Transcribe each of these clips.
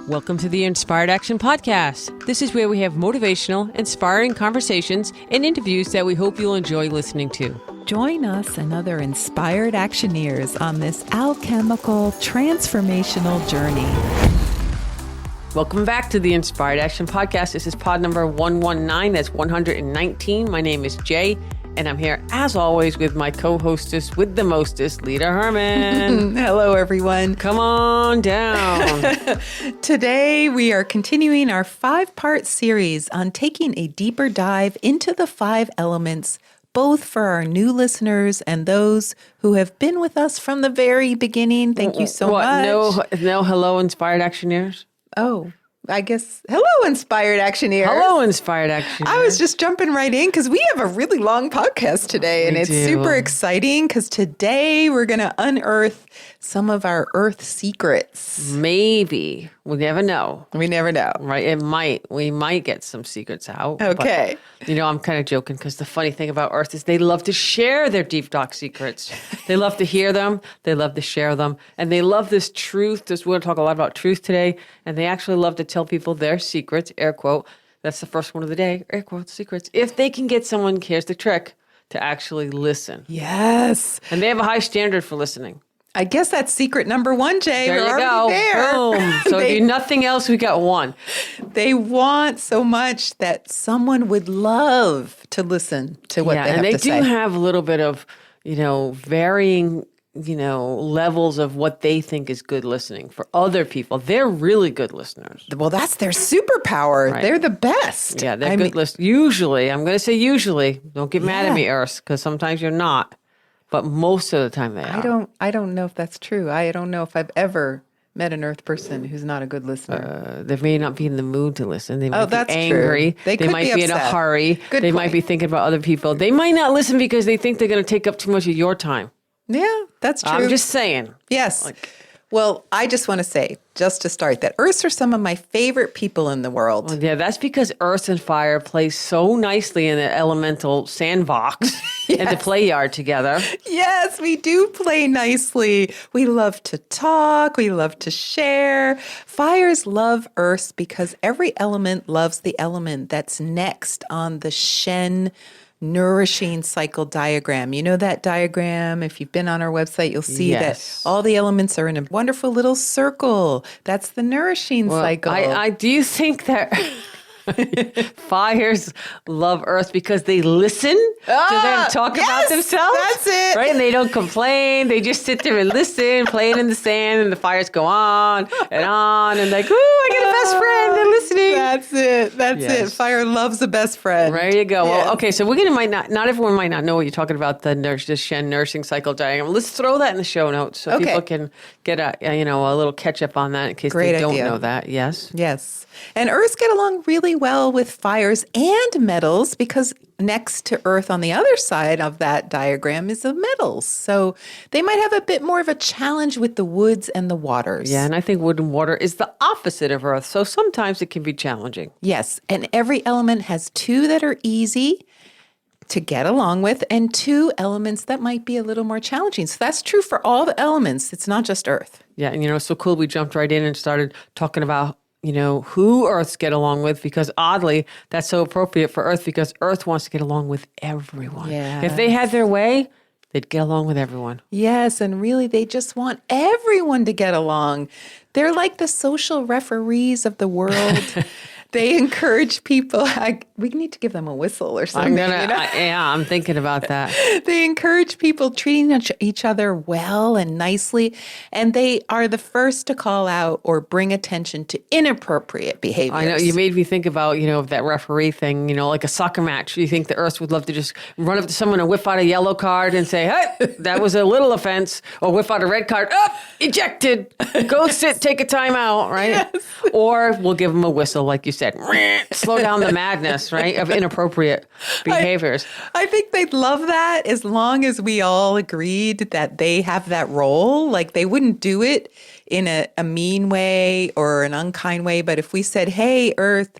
Welcome to the Inspired Action Podcast. This is where we have motivational, inspiring conversations and interviews that we hope you'll enjoy listening to. Join us and other inspired actioneers on this alchemical, transformational journey. Welcome back to the Inspired Action Podcast. This is pod number 119. That's 119. My name is Jay, and I'm here, as always, with my co-hostess with the mostest, Lita Herman. Hello, everyone. Come on down. Today, we are continuing our 5-part series on taking a deeper dive into the 5 elements, both for our new listeners and those who have been with us from the very beginning. Thank you so much. No hello, Inspired Actioneers? Oh, I guess. Hello, Inspired Actioneers. Hello, Inspired Actioneers. I was just jumping right in because we have a really long podcast today, and it's super exciting because today we're going to unearth some of our earth secrets. Maybe. We never know. We never know. Right? We might get some secrets out. Okay. But, I'm kind of joking because the funny thing about Earth is they love to share their deep, dark secrets. They love to hear them. They love to share them. And they love this truth. We're going to talk a lot about truth today. And they actually love to tell people their secrets, air quote. That's the first one of the day, air quote, secrets. If they can get someone, here's the trick, to actually listen. Yes. And they have a high standard for listening. I guess that's secret number 1, Jay. There We're you already go. there. Boom. So if you nothing else, we got one. They want so much that someone would love to listen to what they have to say. And they do have a little bit of, varying, levels of what they think is good listening. For other people, they're really good listeners. Well, that's their superpower. Right. They're the best. Yeah, they're good listeners. Usually, I'm going to say usually. Don't get mad at me, Earth, because sometimes you're not. But most of the time they are. I don't know if that's true. I don't know if I've ever met an earth person who's not a good listener. They may not be in the mood to listen. They might that's be angry. True. They might be in a hurry. Good they point. might be thinking about other people. They might not listen because they think they're going to take up too much of your time. Yeah, that's true. I'm just saying. Yes. Well, I just want to say, just to start, that Earths are some of my favorite people in the world. Well, yeah, that's because Earth and Fire play so nicely in the elemental sandbox and the play yard together. Yes, we do play nicely. We love to talk. We love to share. Fires love Earths because every element loves the element that's next on the Shen nourishing cycle diagram. You know that diagram? If you've been on our website, you'll see that all the elements are in a wonderful little circle. That's the nourishing cycle. I do think that fires love Earth because they listen to them talk about themselves. That's it. Right? And they don't complain. They just sit there and listen, playing in the sand, and the fires go on. And like, ooh, I got a best friend. They're listening. That's it. Fire loves a best friend. There you go. Yes. Well, okay, so not everyone might not know what you're talking about, the Shen nourishing cycle diagram. Let's throw that in the show notes so people can get a little catch up on that in case they don't know that. Yes. Yes. And Earths get along really well with fires and metals because next to Earth on the other side of that diagram is the metals. So they might have a bit more of a challenge with the woods and the waters. Yeah, and I think wood and water is the opposite of Earth. So sometimes it can be challenging. Yes, and every element has 2 that are easy to get along with and 2 elements that might be a little more challenging. So that's true for all the elements. It's not just Earth. Yeah, and it's so cool. We jumped right in and started talking about who Earths get along with, because oddly, that's so appropriate for Earth because Earth wants to get along with everyone. Yes. If they had their way, they'd get along with everyone. Yes, and really they just want everyone to get along. They're like the social referees of the world. They encourage people. We need to give them a whistle or something. I'm thinking about that. They encourage people treating each other well and nicely, and they are the first to call out or bring attention to inappropriate behaviors. I know, you made me think about, that referee thing, like a soccer match. You think the Earths would love to just run up to someone and whip out a yellow card and say, hey, that was a little offense, or whip out a red card, ejected, go sit, take a timeout, right? Yes. Or we'll give them a whistle, like you said, slow down the madness, right, of inappropriate behaviors. I think they'd love that as long as we all agreed that they have that role. Like they wouldn't do it in a mean way or an unkind way. But if we said, hey, Earth,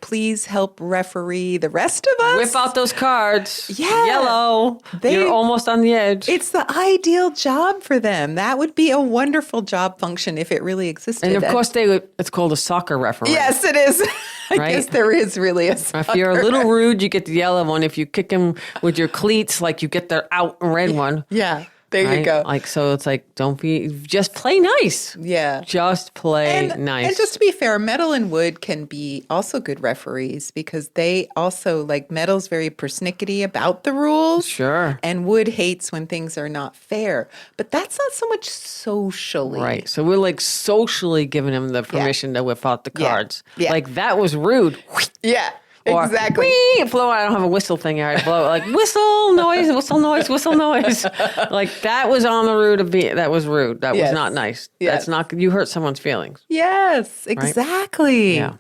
please help referee the rest of us. Whip out those cards. Yeah. Yellow. You're almost on the edge. It's the ideal job for them. That would be a wonderful job function if it really existed. And of course, it's called a soccer referee. Yes, it is. I Right? guess there is really a soccer. If you're a little rude, you get the yellow one. If you kick them with your cleats, like you get the out red one. Yeah, there you Right? go. So it's like, just play nice. Yeah. Just play nice. And just to be fair, metal and wood can be also good referees because they also, metal's very persnickety about the rules. Sure. And wood hates when things are not fair. But that's not so much socially. Right. So we're like socially giving him the permission to whip out the Yeah. cards. Yeah. Like that was rude. Yeah, Or, exactly. "Wee," blow. I don't have a whistle thing here. I blow like whistle noise, whistle noise, whistle noise. Like that was on the route of being. That was rude. That Yes. was not nice. Yes. That's not. You hurt someone's feelings. Yes, exactly. Yeah.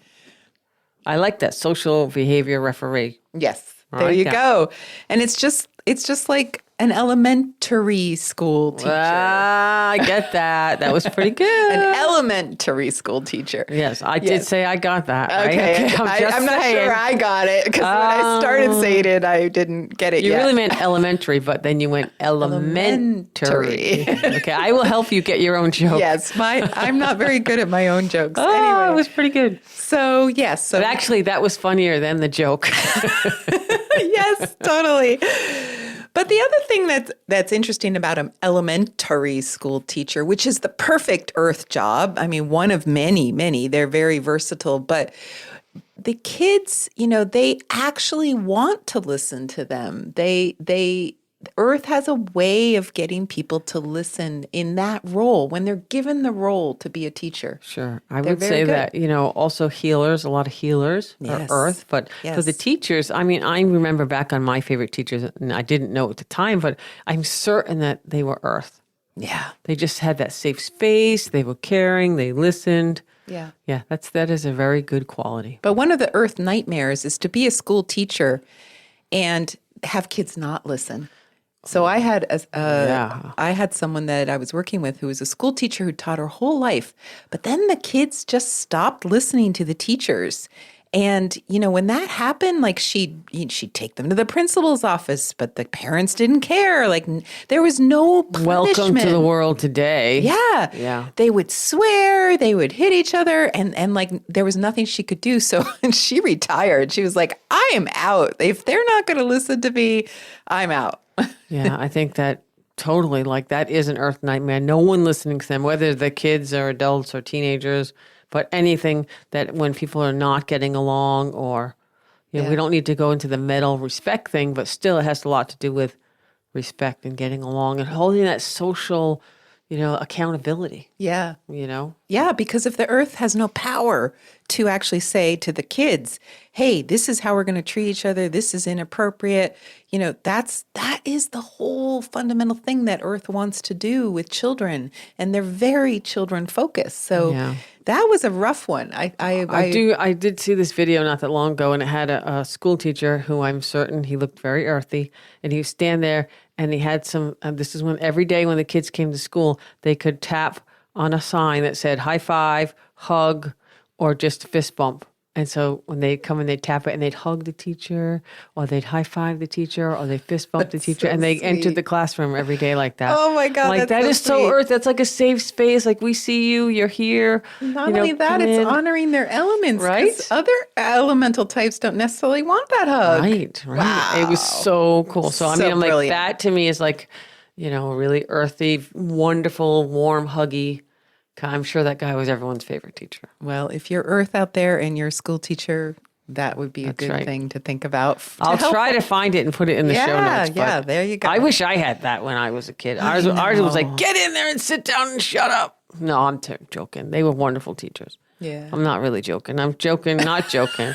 I like that social behavior referee. Yes, there like you that. go. And it's just like an elementary school teacher. I get that. That was pretty good. An elementary school teacher. Yes, I did say I got that. Right? Okay, I'm I'm not sure I got it because when I started saying it, I didn't get it You yet. really meant elementary, but then you went elementary. Okay, I will help you get your own joke. Yes, I'm not very good at my own jokes. Oh, Anyway, it was pretty good. so yes, so But actually, that was funnier than the joke. yes, totally. But the other thing that's interesting about an elementary school teacher, which is the perfect earth job, I mean, one of many, they're very versatile, but the kids, they actually want to listen to them. Earth has a way of getting people to listen in that role when they're given the role to be a teacher. Sure. I They're would very say good. that, also healers, a lot of healers Yes. are earth. But for Yes. the teachers, I mean, I remember back on my favorite teachers, and I didn't know at the time, but I'm certain that they were earth. Yeah. They just had that safe space. They were caring. They listened. Yeah. Yeah, that is a very good quality. But one of the earth nightmares is to be a school teacher and have kids not listen. So I had I had someone that I was working with who was a school teacher who taught her whole life, but then the kids just stopped listening to the teachers. And, when that happened, she'd take them to the principal's office, but the parents didn't care. There was no punishment. Welcome to the world today. Yeah. Yeah. They would swear, they would hit each other, and there was nothing she could do. So she retired. She was like, I am out. If they're not going to listen to me, I'm out. Yeah, I think that totally, that is an earth nightmare. No one listening to them, whether the kids or adults or teenagers, but anything that when people are not getting along or, we don't need to go into the metal respect thing, but still it has a lot to do with respect and getting along and holding that social, accountability, Yeah. Yeah, because if the earth has no power to actually say to the kids, hey, this is how we're going to treat each other, this is inappropriate, that is the whole fundamental thing that earth wants to do with children. And they're very children focused. So that was a rough one. I did see this video not that long ago, and it had a school teacher who I'm certain he looked very earthy, and he would stand there and he had some. This is when every day when the kids came to school, they could tap on a sign that said high five, hug, or just fist bump. And so when they come and they tap it and they'd hug the teacher or they'd high five the teacher or they fist bump the teacher so and they sweet. entered the classroom every day like that. Oh my God, Like that's that is so so sweet. earth. That's like a safe space. Like we see you, you're here. Not only that, come it's in. honoring their elements. 'cause Right? Other elemental types don't necessarily want that hug. Right. Wow. It was so cool. So I So mean, I'm like, brilliant. that to me is like, really earthy, wonderful, warm, huggy. I'm sure that guy was everyone's favorite teacher. Well, if you're earth out there and you're a school teacher, that would be a good right. thing to think about. I'll try to find it and put it in the show notes. But Yeah, there you go. I wish I had that when I was a kid. Ours was like, get in there and sit down and shut up. No, I'm joking. They were wonderful teachers. Yeah. I'm not really joking. I'm joking, not joking.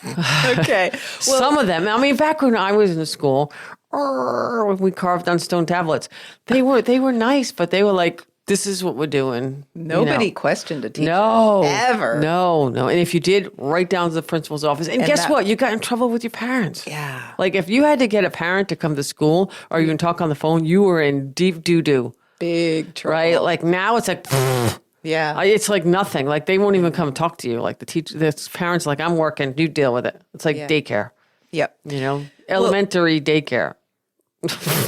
Okay. Well, Some of them, I mean, back when I was in school, when we carved on stone tablets, they were nice, but they were like, this is what we're doing. nobody questioned a teacher. No. Ever. No. And if you did, right down to the principal's office. And guess that- what? You got in trouble with your parents. Yeah. Like if you had to get a parent to come to school or even talk on the phone, you were in deep doo-doo. Big trouble. right? Like now it's like, Yeah. it's like nothing. Like they won't even come talk to you. Like the parents are like, I'm working, you deal with it. It's like daycare, Yep. elementary daycare.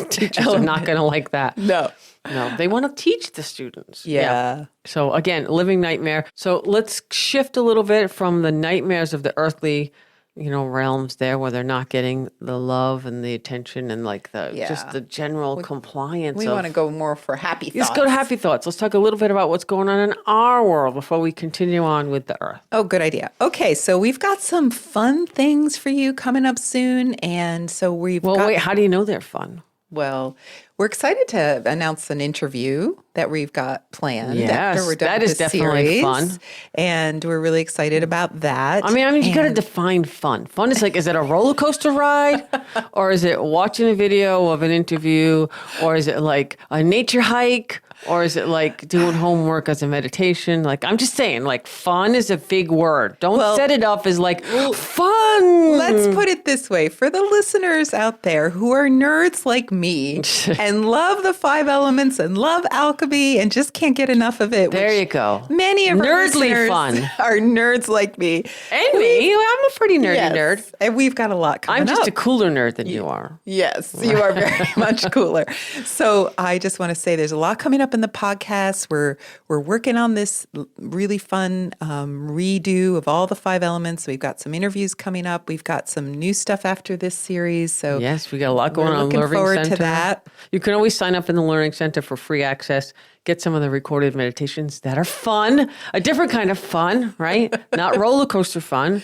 Teachers are not going to like that. No. No, they want to teach the students. Yeah. So again, living nightmare. So let's shift a little bit from the nightmares of the earthly, realms there where they're not getting the love and the attention and like just the general compliance. We want to go more for happy thoughts. Let's go to happy thoughts. Let's talk a little bit about what's going on in our world before we continue on with the earth. Oh, good idea. Okay, so we've got some fun things for you coming up soon. And so wait, how do you know they're fun? Well, we're excited to announce an interview that we've got planned Yes, after we're done that with is the definitely series. fun. And we're really excited about that. I mean, you got to define fun. Fun is like, is it a roller coaster ride? Or is it watching a video of an interview? Or is it like a nature hike? Or is it like doing homework as a meditation? Like, I'm just saying, like, fun is a big word. Don't set it up as like, fun. Let's put it this way. For the listeners out there who are nerds like me and love the 5 elements and love alchemy and just can't get enough of it. There you go. Many of our Nerdly listeners fun. are nerds like me. And me. I'm a pretty nerdy nerd. And we've got a lot coming I'm just up. a cooler nerd than you are. Yes, you are very much cooler. So I just want to say there's a lot coming up in the podcast. We're working on this really fun redo of all the 5 elements. We've got some interviews coming up. We've got some new stuff after this series. So yes, we got a lot going on. Looking forward to that. You can always sign up in the Learning Center for free access. Get some of the recorded meditations that are fun, a different kind of fun, right? Not roller coaster fun,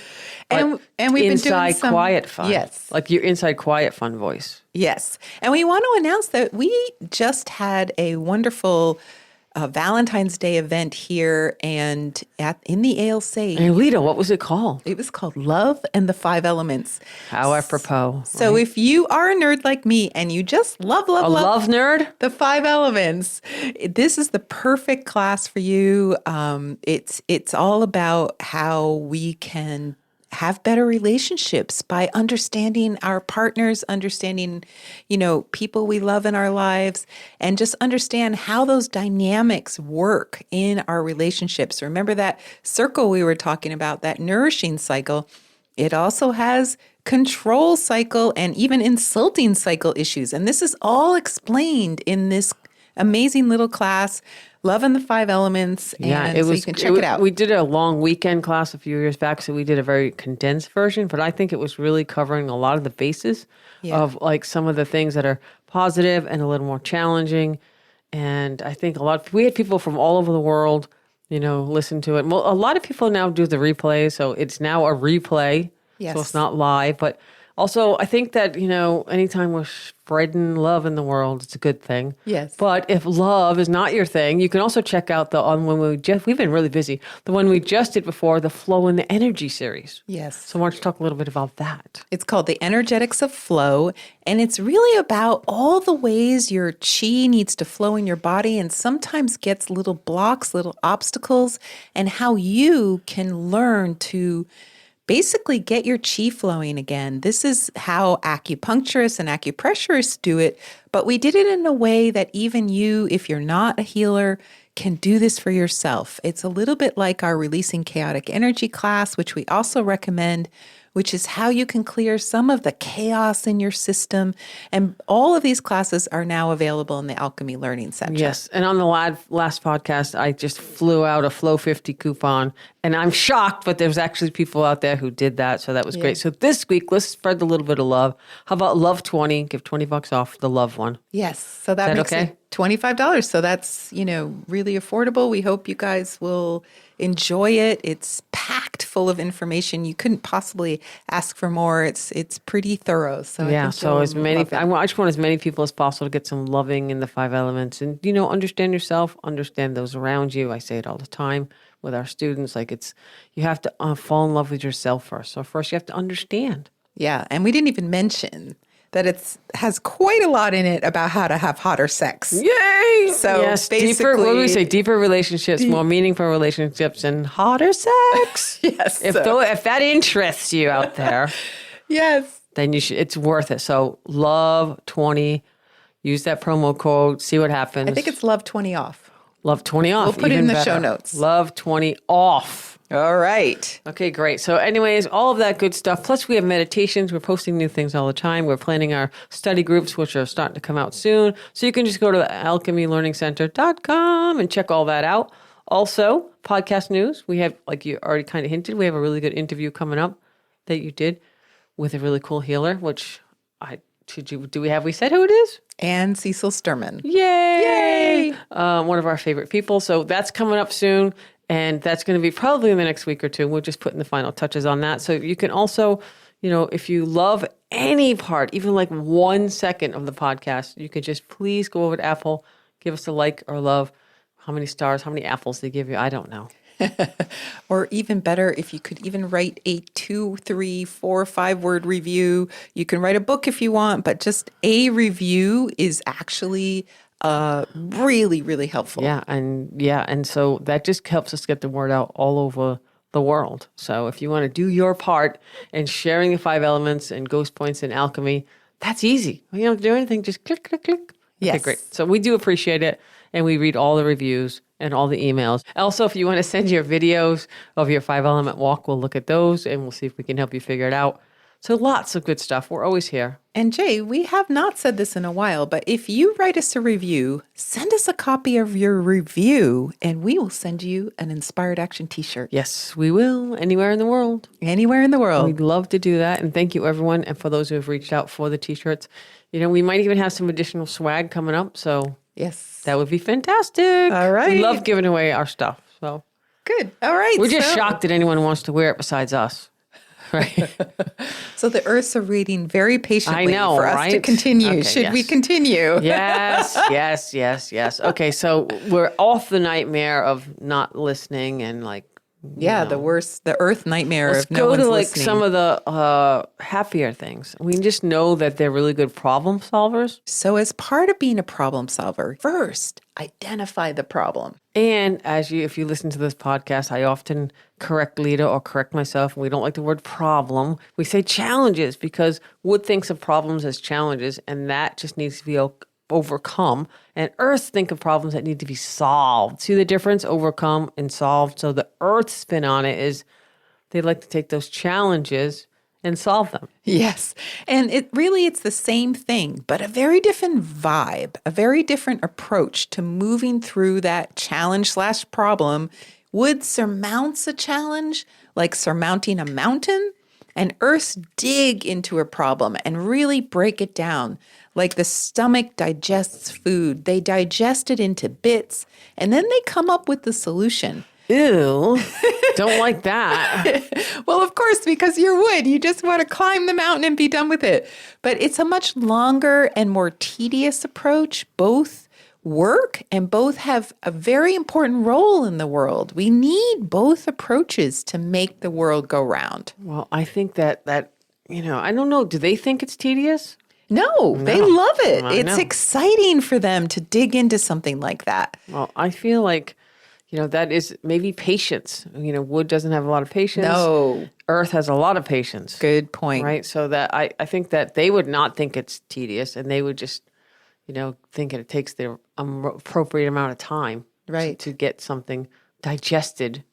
and we've inside been doing some quiet fun. Yes, like your inside quiet fun voice. Yes, and we want to announce that we just had a wonderful Valentine's Day event here and in the ALC. And Lita, what was it called? It was called Love and the 5 Elements. How apropos. So if you are a nerd like me and you just love nerd, the 5 elements, this is the perfect class for you. It's all about how we can have better relationships by understanding our partners, understanding, people we love in our lives, and just understand how those dynamics work in our relationships. Remember that circle we were talking about, that nourishing cycle. It also has control cycle and even insulting cycle issues. And this is all explained in this amazing little class, Love and the 5 Elements. And so you can check it out. We did a long weekend class a few years back, so we did a very condensed version, but I think it was really covering a lot of the bases of like some of the things that are positive and a little more challenging. And I think we had people from all over the world, listen to it. Well, a lot of people now do the replay, so it's now a replay. Yes. So it's not live, but also I think that, anytime we're spreading love in the world, it's a good thing. Yes. But if love is not your thing, you can also check out we've been really busy, the one we just did before, the Flow and the Energy series. Yes. So why don't you talk a little bit about that? It's called The Energetics of Flow, and it's really about all the ways your chi needs to flow in your body and sometimes gets little blocks, little obstacles, and how you can learn to basically get your chi flowing again. This is how acupuncturists and acupressurists do it, but we did it in a way that even you, if you're not a healer, can do this for yourself. It's a little bit like our Releasing Chaotic Energy class, which we also recommend, which is how you can clear some of the chaos in your system. And all of these classes are now available in the Alchemy Learning Center. Yes. And on the last podcast, I just flew out a Flow 50 coupon. And I'm shocked, but there's actually people out there who did that. So that was great. So this week, let's spread a little bit of love. How about Love 20? Give $20 off the Love one. Yes. So that makes it $25. So that's, really affordable. We hope you guys will enjoy it. It's packed full of information. You couldn't possibly ask for more. It's pretty thorough. So I just want as many people as possible to get some loving in the 5 elements and, understand yourself, understand those around you. I say it all the time with our students. Like you have to fall in love with yourself first. So first you have to understand. Yeah. And we didn't even mention that it has quite a lot in it about how to have hotter sex. Yay! So yes, basically, what do we say? Deeper relationships, more meaningful relationships, and hotter sex. Yes. If that interests you out there, yes, then you should. It's worth it. So Love 20. Use that promo code. See what happens. I think it's Love 20 off. Love 20 off. We'll put it even in the better. show notes. Love 20 off. All right. Okay, great. So anyways, all of that good stuff. Plus we have meditations. We're posting new things all the time. We're planning our study groups, which are starting to come out soon. So you can just go to alchemylearningcenter.com and check all that out. Also, podcast news. We have, like you already kind of hinted, we have a really good interview coming up that you did with a really cool healer, which we said who it is? And Cecil Sturman. Yay! One of our favorite people. So that's coming up soon. And that's going to be probably in the next week or two. We're just putting the final touches on that. So you can also, if you love any part, even like 1 second of the podcast, you could just please go over to Apple, give us a like or love. How many stars, how many apples they give you, I don't know. Or even better, if you could even write a 2, 3, 4, 5-word review. You can write a book if you want, but just a review is actually really, really helpful. And so that just helps us get the word out all over the world. So if you want to do your part in sharing the 5 elements and ghost points in alchemy, that's easy. You don't have to do anything. Just click, click, click. Yes. Okay, great. So we do appreciate it, and we read all the reviews and all the emails. Also, if you want to send your videos of your 5-element walk, we'll look at those, and we'll see if we can help you figure it out. So lots of good stuff. We're always here. And Jay, we have not said this in a while, but if you write us a review, send us a copy of your review, and we will send you an Inspired Action t-shirt. Yes, we will. Anywhere in the world. Anywhere in the world. We'd love to do that. And thank you, everyone. And for those who have reached out for the t-shirts, we might even have some additional swag coming up. So yes, that would be fantastic. All right. We love giving away our stuff. So good. All right. We're just shocked that anyone wants to wear it besides us. Right. So the Earths are waiting very patiently for us to right? continue. Okay, Should we yes. continue? Yes. Okay, so we're off the nightmare of not listening and the Earth nightmare let's of no one's go to listening. some of the happier things. We just know that they're really good problem solvers. So as part of being a problem solver, first, identify the problem. And if you listen to this podcast, I often correct Lita or correct myself. We don't like the word problem. We say challenges because Wood thinks of problems as challenges, and that just needs to be overcome. And Earth think of problems that need to be solved. See the difference? Overcome and solved. So the Earth spin on it is they like to take those challenges and solve them. Yes. And it's the same thing, but a very different vibe, a very different approach to moving through that challenge/problem. Wood surmounts a challenge like surmounting a mountain, and Earths dig into a problem and really break it down. Like the stomach digests food. They digest it into bits, and then they come up with the solution. Ew, don't like that. Well, of course, because you're wood. You just want to climb the mountain and be done with it. But it's a much longer and more tedious approach. Both work and both have a very important role in the world. We need both approaches to make the world go round. Well, I think that I don't know. Do they think it's tedious? No, they love it. I It's know. exciting for them to dig into something like that. Well, I feel like, that is maybe patience. Wood doesn't have a lot of patience. No. Earth has a lot of patience. Good point. Right? So that I think that they would not think it's tedious, and they would just, think it takes the appropriate amount of time Right. to get something digested.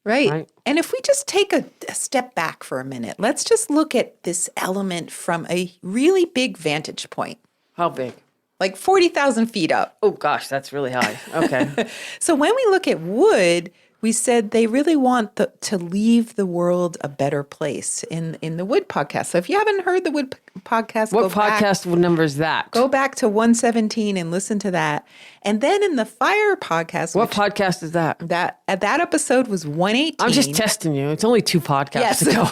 Right. And if we just take a step back for a minute, let's just look at this element from a really big vantage point, How big? like 40,000 feet up. Oh, gosh, that's really high. Okay. So when we look at wood, we said they really want to leave the world a better place in the Wood podcast. So if you haven't heard the Wood podcast, What podcast number is that? Go back to 117 and listen to that. And then in the Fire podcast, What podcast is that? that episode was 118. I'm just testing you. It's only 2 podcasts ago.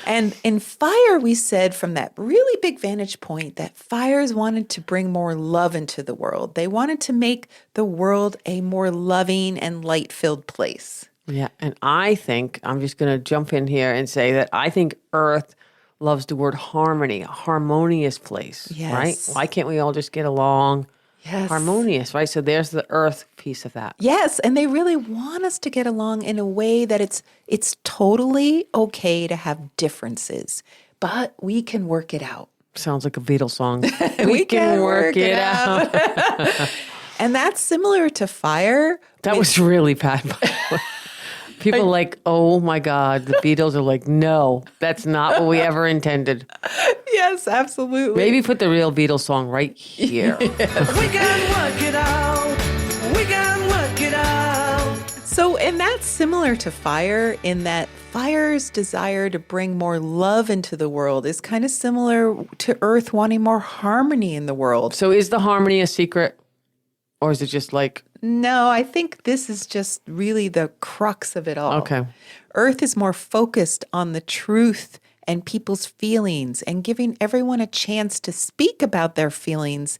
And in Fire, we said from that really big vantage point that Fires wanted to bring more love into the world. They wanted to make the world a more loving and light-filled place. Yeah, and I think, I'm just going to jump in here and say that I think Earth loves the word harmony, a harmonious place, right? Yes. Why can't we all just get along? Yes. Harmonious, right? So there's the Earth piece of that. Yes, and they really want us to get along in a way that it's totally okay to have differences, but we can work it out. Sounds like a Beatles song. We can work it out. And that's similar to fire. That was really bad. People are like, oh my God, the Beatles are like, no, that's not what we ever intended. Yes, absolutely. Maybe put the real Beatles song right here. We can work it out. We can work it out. So, and that's similar to fire in that fire's desire to bring more love into the world is kind of similar to Earth wanting more harmony in the world. So is the harmony a secret? Or is it just like... No, I think this is just really the crux of it all. Okay. Earth is more focused on the truth and people's feelings and giving everyone a chance to speak about their feelings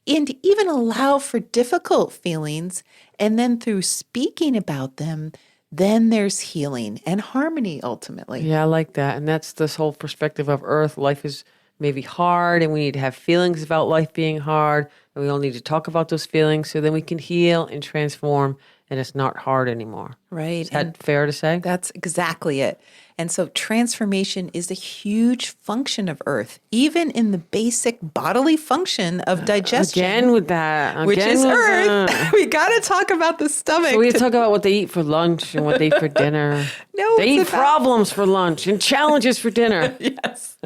and even allow for difficult feelings. And then through speaking about them, then there's healing and harmony ultimately. Yeah, I like that. And that's this whole perspective of Earth. Life is maybe hard and we need to have feelings about life being hard. And we all need to talk about those feelings so then we can heal and transform and it's not hard anymore. Right. Is that fair to say? That's exactly it. And so transformation is a huge function of Earth, even in the basic bodily function of digestion. Again with that. Which Again is with Earth. that. We got to talk about the stomach. So we talk about what they eat for lunch and what they eat for dinner. No, they it's eat about- problems for lunch and challenges for dinner. Yes.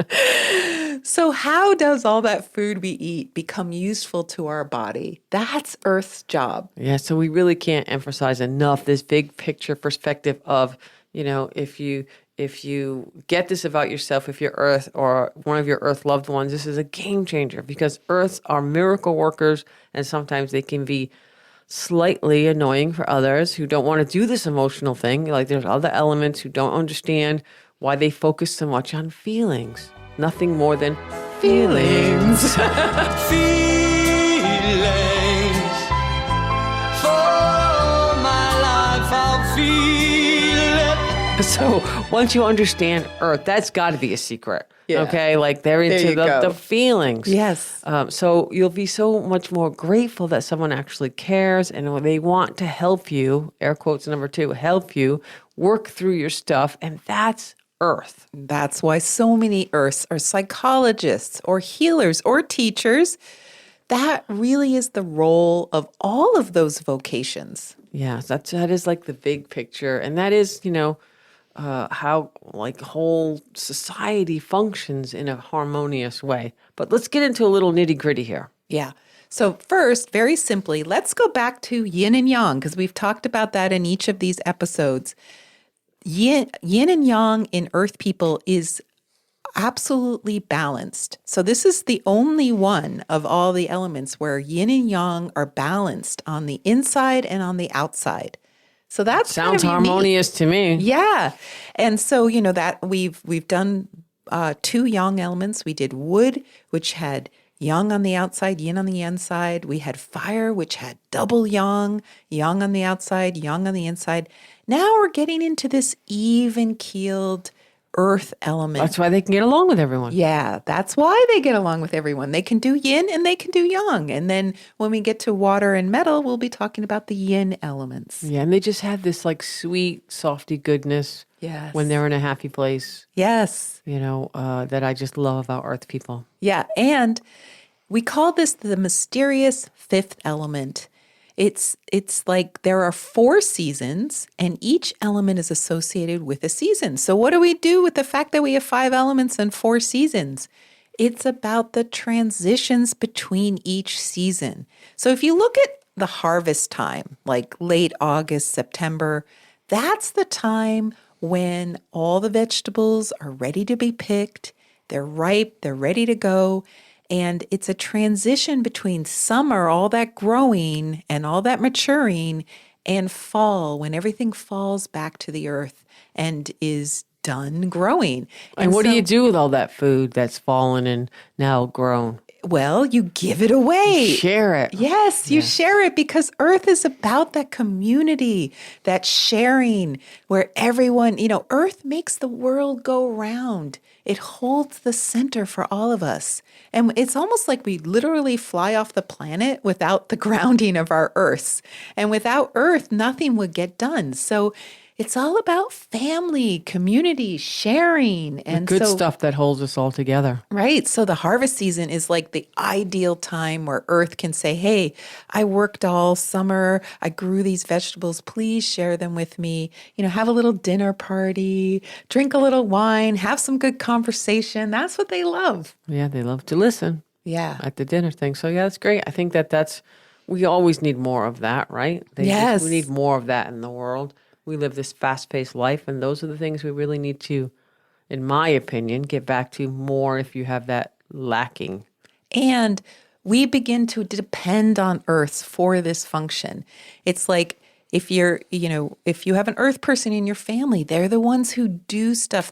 So how does all that food we eat become useful to our body? That's Earth's job. Yeah, so we really can't emphasize enough this big picture perspective of, you know, if you get this about yourself, if you're Earth or one of your Earth loved ones, this is a game changer because Earths are miracle workers and sometimes they can be slightly annoying for others who don't want to do this emotional thing. Like there's other elements who don't understand why they focus so much on feelings. Nothing more than feelings. Feelings. For my life, I'll feel it. So once you understand Earth, that's got to be a secret. Yeah. Okay, like they're There into you go. the feelings. Yes. So you'll be so much more grateful that someone actually cares and they want to help you, air quotes number 2, help you work through your stuff. And that's Earth. That's why so many Earths are psychologists or healers or teachers. That really is the role of all of those vocations. Yes, that is like the big picture. And that is, you know, how like whole society functions in a harmonious way. But let's get into a little nitty gritty here. Yeah. So first, very simply, let's go back to yin and yang because we've talked about that in each of these episodes. Yin and yang in Earth people is absolutely balanced. So this is the only one of all the elements where yin and yang are balanced on the inside and on the outside. So that Sounds harmonious to me. Yeah. And so, you know, that we've done 2 yang elements. We did wood, which had yang on the outside, yin on the inside. We had fire, which had double yang on the outside, yang on the inside. Now we're getting into this even-keeled earth element. That's why they can get along with everyone. Yeah, that's why they get along with everyone. They can do yin and they can do yang. And then when we get to water and metal, we'll be talking about the yin elements. Yeah, and they just have this like sweet, softy goodness Yes. when they're in a happy place, Yes. you know, that I just love about Earth people. Yeah, and we call this the mysterious 5th element. It's like there are 4 seasons and each element is associated with a season. So what do we do with the fact that we have 5 elements and 4 seasons? It's about the transitions between each season. So if you look at the harvest time, like late August, September, that's the time when all the vegetables are ready to be picked, they're ripe, they're ready to go. And it's a transition between summer, all that growing and all that maturing, and fall, when everything falls back to the earth and is done growing. And what do so- you do with all that food that's fallen and now grown? Well, you give it away. Share it. Yes, you share it because Earth is about that community, that sharing where everyone, you know, Earth makes the world go round. It holds the center for all of us. And it's almost like we literally fly off the planet without the grounding of our Earths. And without Earth, nothing would get done. So It's all about family, community, sharing. And Good so, stuff that holds us all together. right. So the harvest season is like the ideal time where Earth can say, hey, I worked all summer. I grew these vegetables. Please share them with me. Have a little dinner party, drink a little wine, have some good conversation. That's what they love. Yeah, they love to listen Yeah. at the dinner thing. So yeah, that's great. I think we always need more of that, right? Yes. We need more of that in the world. We live this fast-paced life, and those are the things we really need to, in my opinion, get back to more if you have that lacking. And we begin to depend on Earth for this function. It's like if if you have an Earth person in your family, they're the ones who do stuff.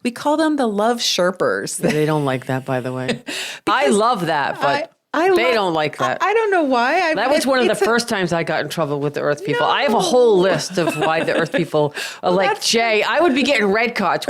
We call them the love Sherpers. They don't like that, by the way. I love that, but they don't like that. I don't know why. That was one of the first times I got in trouble with the Earth people. I have a whole list of why the Earth people are like, Jay, I would be getting red cards.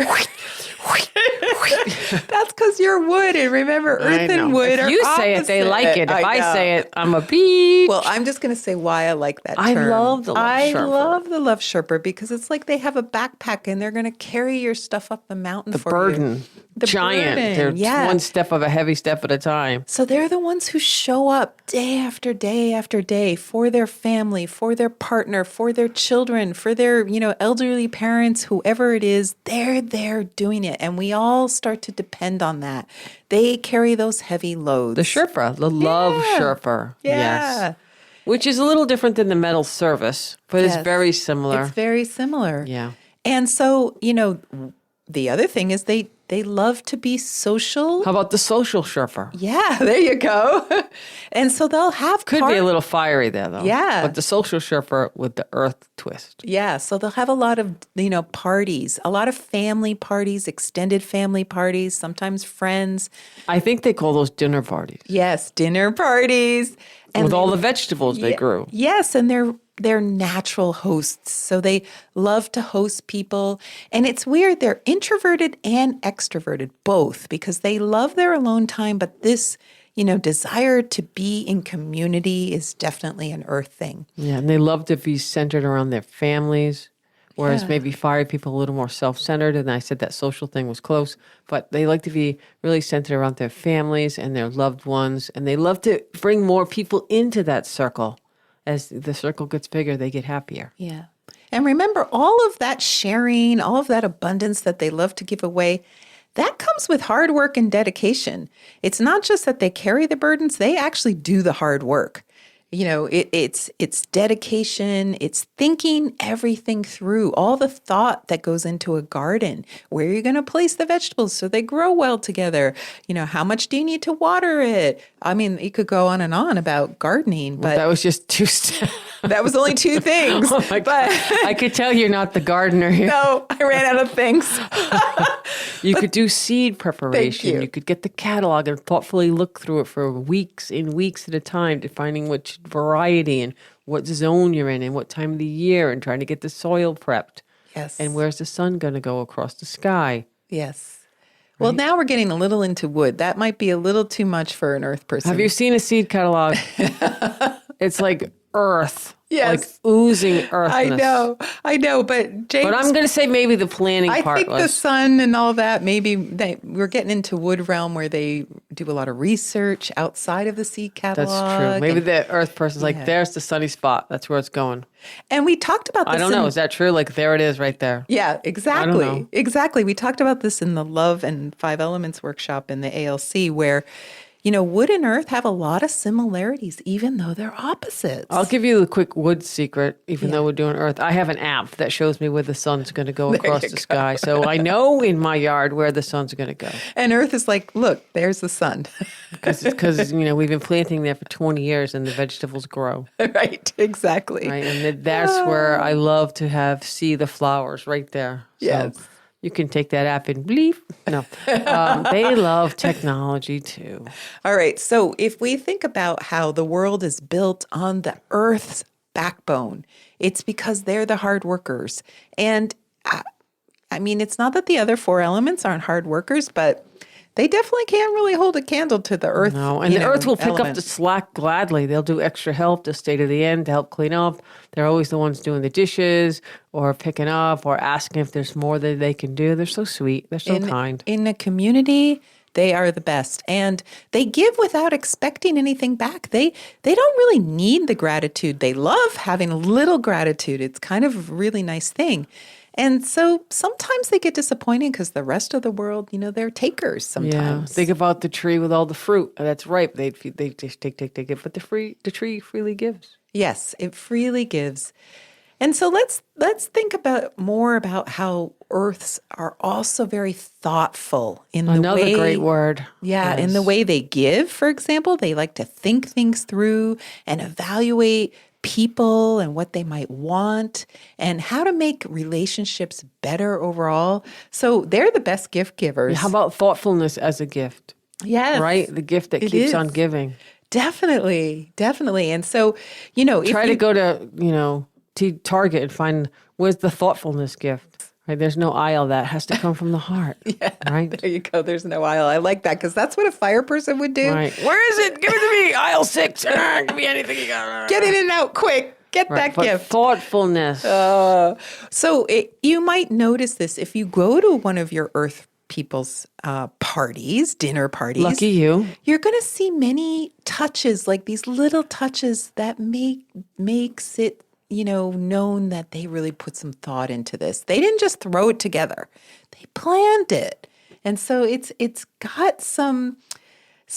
That's because you're wood. And remember, Earth and wood are If you say it, they like it. If I know. say it, I'm a beep. Well, I'm just going to say why I like that term. I love the love I Sherpa. love the love Sherpa because it's like they have a backpack and they're going to carry your stuff up the mountain for burden. you. The Giant. burden, They're one step of a heavy step at a time. So they're the ones who show up day after day after day for their family, for their partner, for their children, for their, elderly parents, whoever it is, they're there doing it. And we all start to depend on that. They carry those heavy loads. The Sherpa, the love Sherpa. Yeah. Yes. Which is a little different than the metal service, but it's Yes. very similar. It's very similar. Yeah. And so, the other thing is they love to be social. How about the social Sherpa? Yeah, there you go. And so they'll have Could be a little fiery there, though. Yeah. But the social Sherpa with the earth twist. Yeah, so they'll have a lot of, parties, a lot of family parties, extended family parties, sometimes friends. I think they call those dinner parties. Yes, dinner parties. And With all the vegetables they grew. Yes, and they're natural hosts. So they love to host people. And it's weird, they're introverted and extroverted both because they love their alone time, but this, desire to be in community is definitely an Earth thing. Yeah, and they love to be centered around their families, whereas Yeah. maybe fiery people are a little more self-centered. And I said that social thing was close, but they like to be really centered around their families and their loved ones. And they love to bring more people into that circle. As the circle gets bigger, they get happier. Yeah. And remember, all of that sharing, all of that abundance that they love to give away, that comes with hard work and dedication. It's not just that they carry the burdens, they actually do the hard work. It's dedication, it's thinking everything through, all the thought that goes into a garden. Where are you going to place the vegetables so they grow well together? How much do you need to water it? I mean, you could go on and on about gardening, but That was just two steps. that was only two things. Oh my God. I could tell you're not the gardener here. No, I ran out of things. You could do seed preparation. you. You could get the catalog and thoughtfully look through it for weeks at a time, defining which variety and what zone you're in and what time of the year, and trying to get the soil prepped. Yes. And where's the sun going to go across the sky? Yes. Well, now we're getting a little into wood. That might be a little too much for an Earth person. Have you seen a seed catalog? It's like earth. Yes. Like oozing earthness. I know, but James, But I'm going to say maybe the planning I part think the was. sun and all that, maybe we're getting into wood realm where they do a lot of research outside of the seed catalog. That's true. Maybe and, the earth person's like, there's the sunny spot. That's where it's going. and we talked about this. I don't know. Is that true? Like, there it is right there. Yeah, exactly. know. Exactly. We talked about this in the Love and Five Elements workshop in the ALC where, wood and earth have a lot of similarities, even though they're opposites. I'll give you a quick wood secret, even though we're doing earth. I have an app that shows me where the sun's going to go across the sky. So I know in my yard where the sun's going to go. And earth is like, look, there's the sun. Because we've been planting there for 20 years and the vegetables grow. Right, exactly. Right. And that's where I love to see the flowers right there. So Yes. you can take that app and bleep. No. They love technology too. All right. So if we think about how the world is built on the earth's backbone, it's because they're the hard workers. And I mean, it's not that the other four elements aren't hard workers, but they definitely can't really hold a candle to the earth. No, and the earth will pick up element. the slack gladly. They'll do extra help to stay to the end to help clean up. They're always the ones doing the dishes or picking up or asking if there's more that they can do. They're so sweet. They're so kind. In a community, they are the best. And they give without expecting anything back. They don't really need the gratitude. They love having a little gratitude. It's kind of a really nice thing. And so sometimes they get disappointed because the rest of the world, they're takers Yeah, sometimes. think about the tree with all the fruit that's ripe. They just take it, but the tree freely gives. Yes, it freely gives. And so let's think more about how earths are also very thoughtful in the Another way. great word. Yeah, in Yes. the way they give, for example, they like to think things through and evaluate people and what they might want and how to make relationships better overall. So they're the best gift givers. How about thoughtfulness as a gift? Yes. Right? The gift that It keeps is. on giving. Definitely. And so, if Try to you- go to Target and find where's the thoughtfulness gift. Right? There's no aisle that has to come from the heart. Right? There you go. There's no aisle. I like that because that's what a fire person would do. Right. Where is it? Give it to me. Aisle 6. Give me anything you got. Get in and out quick. Get Right. that But gift. thoughtfulness. So you might notice this if you go to one of your earth people's parties, dinner parties. Lucky you. You're going to see many touches, like these little touches that makes it, known that they really put some thought into this. They didn't just throw it together. They planned it. And so it's got some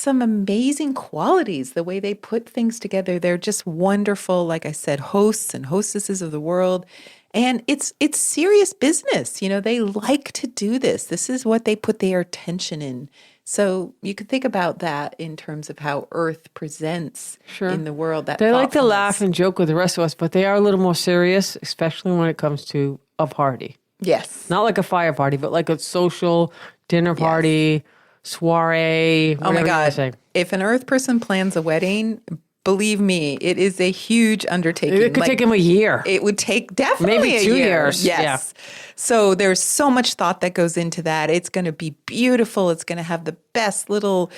amazing qualities, the way they put things together. They're just wonderful, like I said, hosts and hostesses of the world. And it's serious business. They like to do this. This is what they put their attention in. So you could think about that in terms of how Earth presents in the world. That They like to thoughtfulness. laugh and joke with the rest of us, but they are a little more serious, especially when it comes to a party. Yes. Not like a fire party, but like a social dinner party, soiree. Oh my whatever you wanna God. say. If an Earth person plans a wedding, believe me, it is a huge undertaking. It could take him a year. It would take definitely Maybe a 2 year. years. Yes. So there's so much thought that goes into that. It's going to be beautiful. It's going to have the best little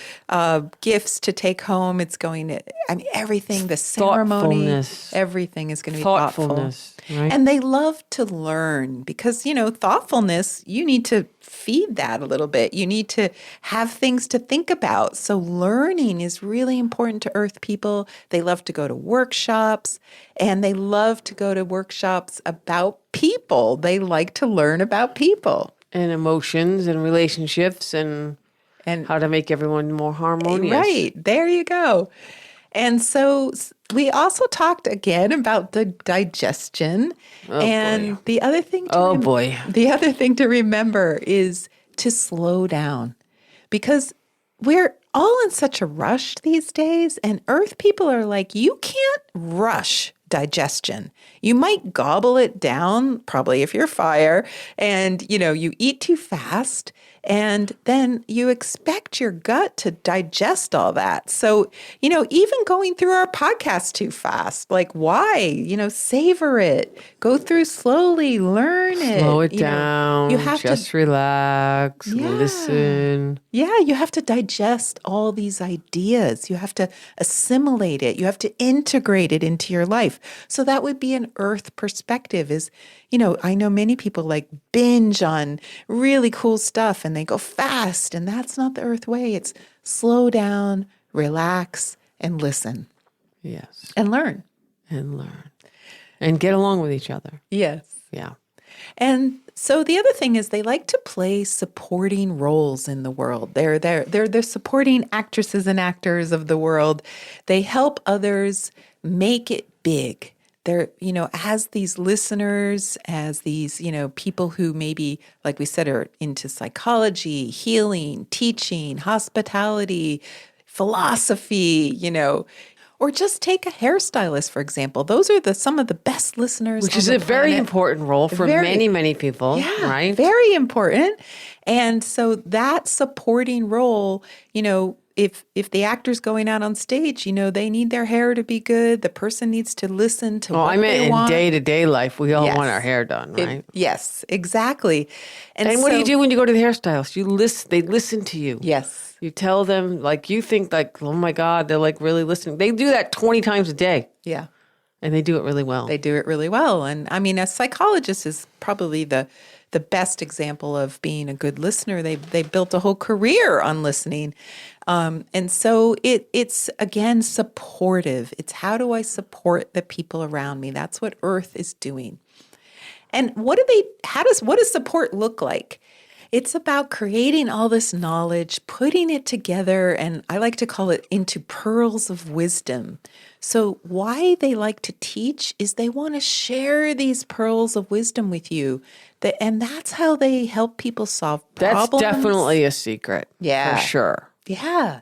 gifts to take home. It's going to, everything, the ceremony, Thoughtfulness. everything is going to be thoughtful. Thoughtfulness, right? And they love to learn because, thoughtfulness, you need to feed that a little bit. You need to have things to think about. So learning is really important to Earth people. They love to go to workshops and they love to go to workshops about people. They like to learn about people. And emotions and relationships and how to make everyone more harmonious. Right. There you go. And so we also talked again about the digestion. boy. The other thing The other thing to remember is to slow down because we're all in such a rush these days and Earth people are like, you can't rush digestion. You might gobble it down, probably if you're fire, and you eat too fast and then you expect your gut to digest all that. So, even going through our podcast too fast, like why? Savor it. Go through slowly, learn it. Slow it down. You have just relax, listen. Yeah, you have to digest all these ideas. You have to assimilate it. You have to integrate it into your life. So that would be an Earth perspective is, I know many people like binge on really cool stuff and they go fast and that's not the Earth way. It's slow down, relax, and listen Yes. and learn. And learn. And get along with each other. Yes. Yeah. And so the other thing is they like to play supporting roles in the world. They're the supporting actresses and actors of the world. They help others make it big. They're, as these listeners, as these, people who maybe, like we said, are into psychology, healing, teaching, hospitality, philosophy, or just take a hairstylist, for example. Those are some of the best listeners Which on is the a very planet. important role for Very- many, many people, right? Very important. And so that supporting role, if the actor's going out on stage, they need their hair to be good. The person needs to listen to what I meant they in want. day-to-day life, we all Yes. want our hair done, right? Yes, exactly. And what do you do when you go to the hairstylist? You listen. They listen to you. Yes. You tell them, like, you think, like, oh my God, they're like really listening. They do that 20 times a day, Yeah. and they do it really well. They do it really well. And I mean, a psychologist is probably the best example of being a good listener. They built a whole career on listening. And so it's, again, supportive. It's how do I support the people around me? That's what Earth is doing. And what does support look like? It's about creating all this knowledge, putting it together, and I like to call it into pearls of wisdom. So why they like to teach is they want to share these pearls of wisdom with you. And that's how they help people solve problems. That's definitely a secret. Yeah. For sure. Yeah.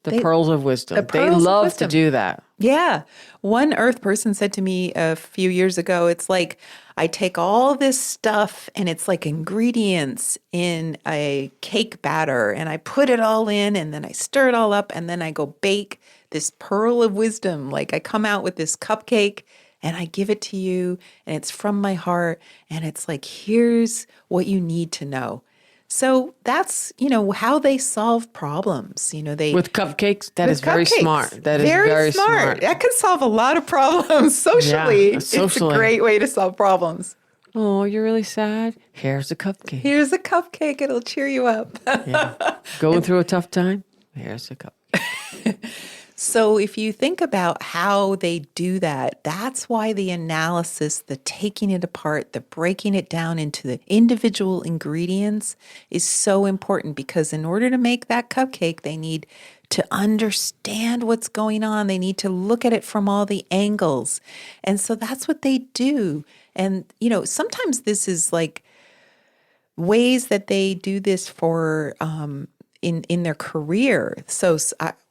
The pearls of wisdom. the They pearls of love to wisdom. do that. Yeah. One Earth person said to me a few years ago, it's like I take all this stuff and it's like ingredients in a cake batter and I put it all in and then I stir it all up and then I go bake this pearl of wisdom. Like I come out with this cupcake and I give it to you and it's from my heart and it's like, here's what you need to know. So that's, how they solve problems. They With cupcakes, that with is very cupcakes. smart. That is very smart. That can solve a lot of problems socially. It's a socially. great way to solve problems. Oh, you're really sad? Here's a cupcake. Here's a cupcake. It'll cheer you up. Yeah. Going through a tough time? Here's a cupcake. So if you think about how they do that, that's why the analysis, the taking it apart, the breaking it down into the individual ingredients is so important because in order to make that cupcake, they need to understand what's going on. They need to look at it from all the angles. And so that's what they do. And, sometimes this is like ways that they do this for in their career. So,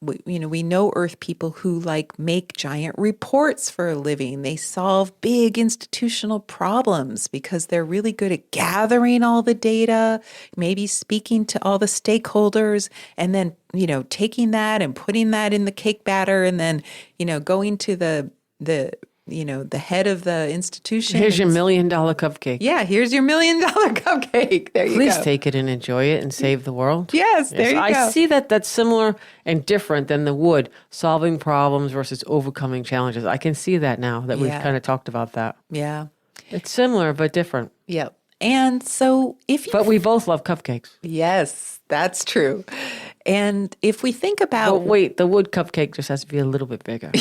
we know Earth people who make giant reports for a living. They solve big institutional problems because they're really good at gathering all the data, maybe speaking to all the stakeholders, and then, taking that and putting that in the cake batter and then, going to the head of the institution. Here's your $1 million cupcake. Yeah, here's your $1 million cupcake. There you go. Please take it and enjoy it and save the world. Yes, there you go. I see that's similar and different than the wood, solving problems versus overcoming challenges. I can see that now that we've Yeah. kind of talked about that. Yeah. It's similar but different. Yep. And so But we both love cupcakes. yes, that's true. And if we think about, But wait, the wood cupcake just has to be a little bit bigger.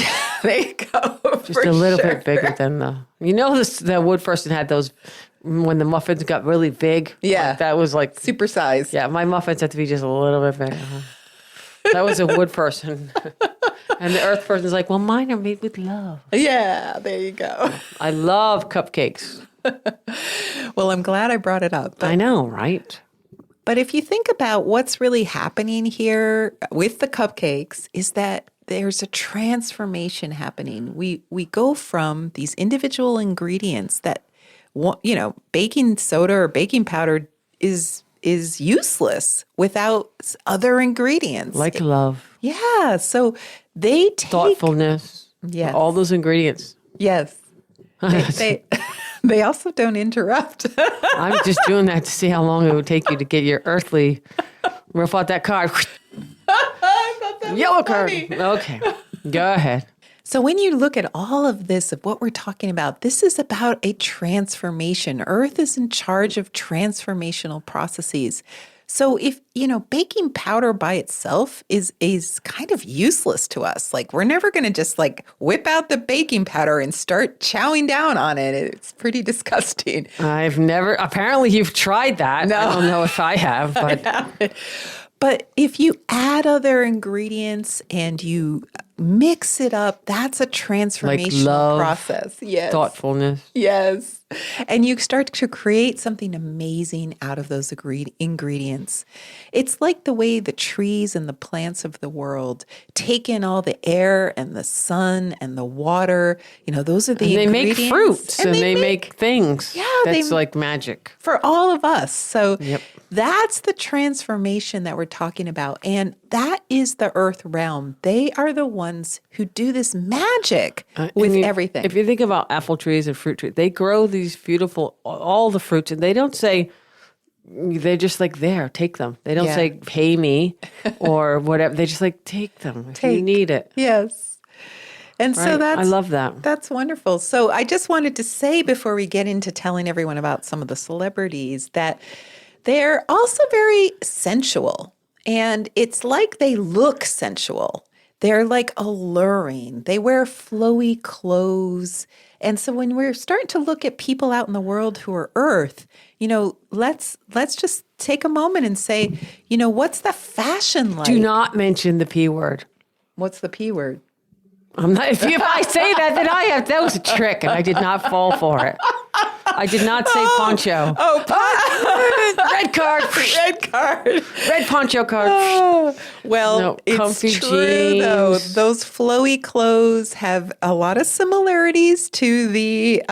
there you go. Just a little bit bigger than the wood person had those when the muffins got really big. Yeah. Like, that was like, Super size. yeah, my muffins had to be just a little bit bigger. That was a wood person. And the earth person's like, well, mine are made with love. Yeah, there you go. I love cupcakes. Well, I'm glad I brought it up. I know, right? But if you think about what's really happening here with the cupcakes is that there's a transformation happening. We go from these individual ingredients that, baking soda or baking powder is useless without other ingredients. Like love, Yeah. So they take thoughtfulness, Yes. all those ingredients. Yes. They also don't interrupt. I'm just doing that to see how long it would take you to get your earthly, riff out that card. I thought that Yellow was card. funny. Okay, go ahead. So when you look at all of this, of what we're talking about, this is about a transformation. Earth is in charge of transformational processes. So if, baking powder by itself is kind of useless to us. Like we're never going to just whip out the baking powder and start chowing down on it. It's pretty disgusting. Apparently you've tried that. No. I don't know if I have, but But if you add other ingredients and you mix it up, that's a transformational love, process. Yes. thoughtfulness. Yes. And you start to create something amazing out of those ingredients. It's like the way the trees and the plants of the world take in all the air and the sun and the water. Those are the And they ingredients. make fruits and they make things. Yeah, that's like magic. For all of us. So Yep. that's the transformation that we're talking about. And that is the earth realm. They are the ones who do this magic with everything. If you think about apple trees and fruit trees, they grow these beautiful, all the fruits, and they don't say, they're just like, there, take them. They don't say, pay me or whatever. They just like, take them if you need it. Yes. And so Right. I love that. That's wonderful. So I just wanted to say before we get into telling everyone about some of the celebrities that they're also very sensual. And it's like they look sensual. They're like alluring. They wear flowy clothes. And so when we're starting to look at people out in the world who are earth, let's just take a moment and say, what's the fashion like? Do not mention the P word. What's the P word? I'm not. If I say that, then that was a trick, and I did not fall for it. I did not say poncho. Red card. Red card. Red poncho card. Well, No, it's comfy true though. jeans. Those flowy clothes have a lot of similarities to the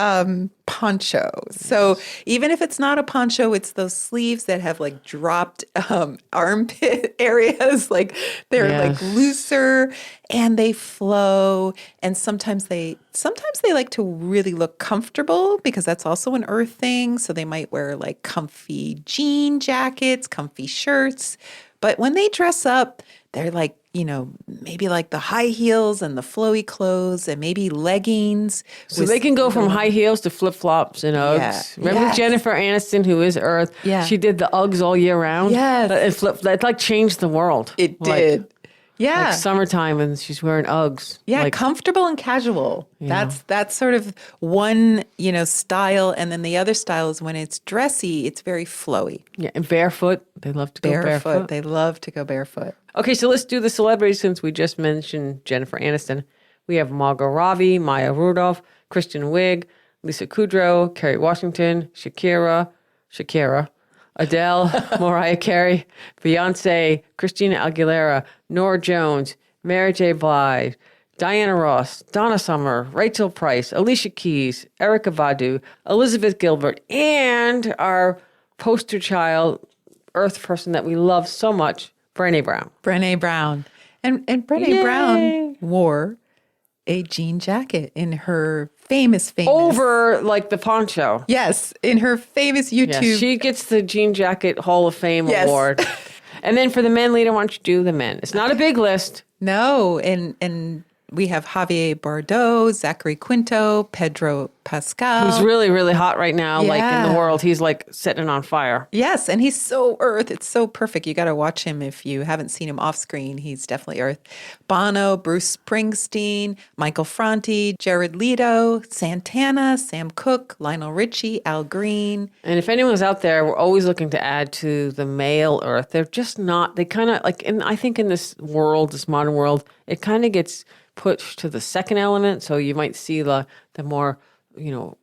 poncho. So even if it's not a poncho, it's those sleeves that have like dropped armpit areas. Like they're like looser and they flow. And sometimes they like to really look comfortable because that's also an earth thing. So they might wear like comfy jean jackets, comfy shirts. But when they dress up, they're like, maybe like the high heels and the flowy clothes and maybe leggings. So they can go from high heels to flip flops and Uggs. Yeah. Remember Yes. Jennifer Aniston, who is Earth? Yeah. She did the Uggs all year round. Yes. It like changed the world. It Like- did. Yeah. Like summertime and she's wearing Uggs. Yeah, Like, comfortable and casual. That's sort of one, style. And then the other style is when it's dressy, it's very flowy. yeah, and barefoot. They love to go barefoot. They love to go barefoot. Okay, so let's do the celebrities since we just mentioned Jennifer Aniston. We have Margot Robbie, Maya Rudolph, Kristen Wiig, Lisa Kudrow, Kerry Washington, Shakira, Adele, Mariah Carey, Beyonce, Christina Aguilera, Nora Jones, Mary J. Blige, Diana Ross, Donna Summer, Rachel Price, Alicia Keys, Erykah Badu, Elizabeth Gilbert, and our poster child, Earth person that we love so much, Brené Brown. Brené Brown. And Brené Yay. Brown wore a jean jacket in her famous. Over like the poncho. Yes, in her famous YouTube. Yes, she gets the Jean Jacket Hall of Fame Yes. award. And then for the men leader, why don't you do the men? It's not a big list. No, and we have Javier Bardot, Zachary Quinto, Pedro Pascal. Who's really, really hot right now, like in Yeah. the world. He's like setting it on fire. Yes, and he's so earth. It's so perfect. You got to watch him if you haven't seen him off screen. He's definitely earth. Bono, Bruce Springsteen, Michael Franti, Jared Leto, Santana, Sam Cooke, Lionel Richie, Al Green. And if anyone's out there, we're always looking to add to the male earth. They're just not, they kind of like, and I think in this world, this modern world, it kind of gets pushed to the second element. So you might see the more,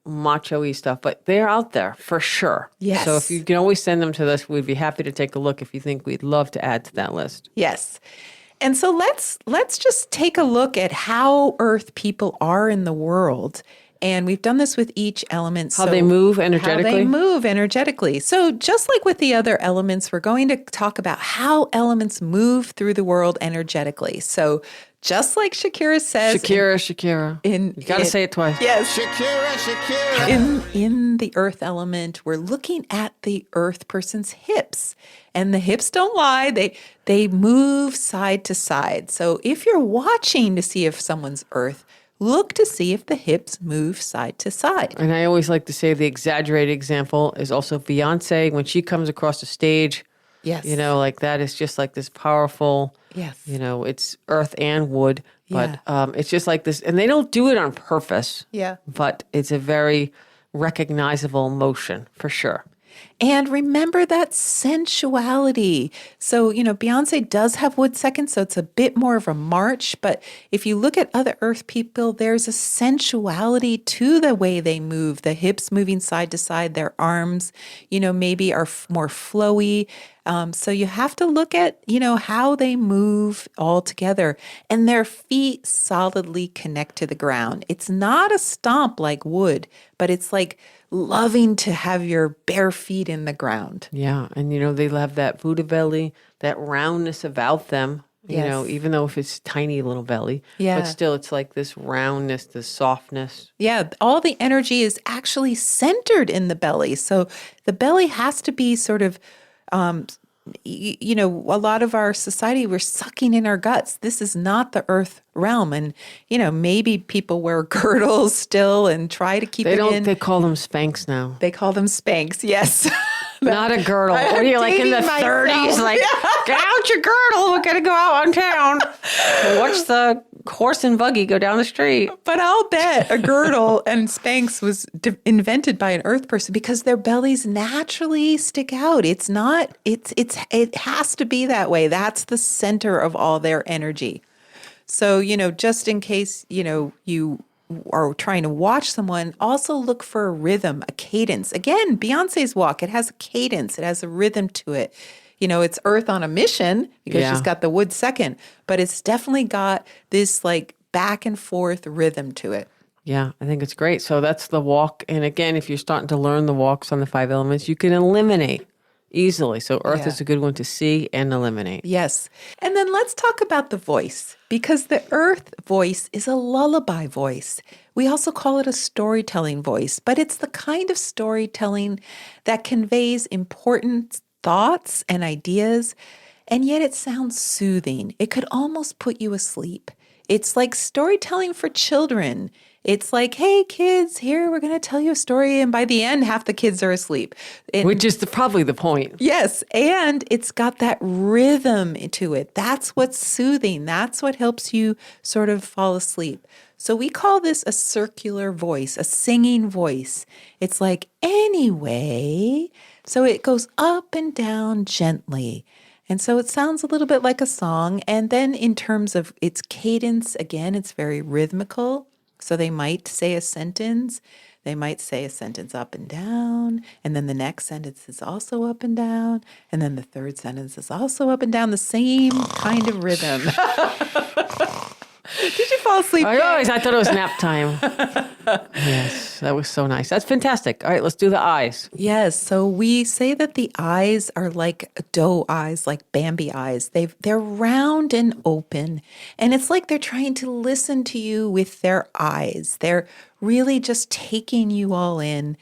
macho-y stuff, but they're out there for sure. Yes. So if you can always send them to us, we'd be happy to take a look if you think we'd love to add to that list. Yes. And so let's just take a look at how earth people are in the world. And we've done this with each element. How they move energetically? How they move energetically. So just like with the other elements, we're going to talk about how elements move through the world energetically. So just like Shakira says. Shakira. You got to say it twice. Yes. Shakira. In the earth element, we're looking at the earth person's hips. And the hips don't lie. They move side to side. So if you're watching to see if someone's earth, look to see if the hips move side to side. And I always like to say the exaggerated example is also Beyonce. When she comes across the stage, Yes. like that is just like this powerful, Yes. it's earth and wood, but Yeah. it's just like this. And they don't do it on purpose. Yeah. But it's a very recognizable motion for sure. And remember that sensuality. So, Beyonce does have wood second, so it's a bit more of a march. But if you look at other earth people, there's a sensuality to the way they move, the hips moving side to side, their arms, maybe are more flowy. So you have to look at, how they move all together, and their feet solidly connect to the ground. It's not a stomp like wood, but it's like loving to have your bare feet in the ground. Yeah. And, they have that Buddha belly, that roundness about them, Yes. even though if it's tiny little belly. Yeah. But still, it's like this roundness, this softness. Yeah, all the energy is actually centered in the belly. So the belly has to be sort of, a lot of our society, we're sucking in our guts. This is not the earth realm. And, maybe people wear girdles still and try to keep it in. They call them Spanx now. They call them Spanx, yes. Not a girdle. What are you like in the dating myself. 30s? Like, get out your girdle. We're going to go out on town and watch the horse and buggy go down the street. But I'll bet a girdle and Spanx was invented by an earth person because their bellies naturally stick out. It has to be that way. That's the center of all their energy. So, just in case, you are trying to watch someone, also look for a rhythm, a cadence. Again, Beyonce's walk, it has a cadence. It has a rhythm to it. It's Earth on a mission because she's got the wood second, but it's definitely got this like back and forth rhythm to it. Yeah, I think it's great. So that's the walk. And again, if you're starting to learn the walks on the 5 elements, you can eliminate easily. So Earth is a good one to see and eliminate. Yes. And then let's talk about the voice, because the Earth voice is a lullaby voice. We also call it a storytelling voice, but it's the kind of storytelling that conveys important thoughts and ideas, and yet it sounds soothing. It could almost put you asleep. It's like storytelling for children. It's like, hey, kids, here, we're going to tell you a story. And by the end, half the kids are asleep. Which is probably the point. Yes. And it's got that rhythm to it. That's what's soothing. That's what helps you sort of fall asleep. So we call this a circular voice, a singing voice. It's like, anyway. So it goes up and down gently. And so it sounds a little bit like a song. And then in terms of its cadence, again, it's very rhythmical. So they might say a sentence. They might say a sentence up and down. And then the next sentence is also up and down. And then the third sentence is also up and down. The same kind of rhythm. Did you fall asleep? I thought it was nap time. Yes, that was so nice. That's fantastic. All right, let's do the eyes. Yes. So we say that the eyes are like doe eyes, like Bambi eyes. They're round and open. And it's like they're trying to listen to you with their eyes. They're really just taking you all in.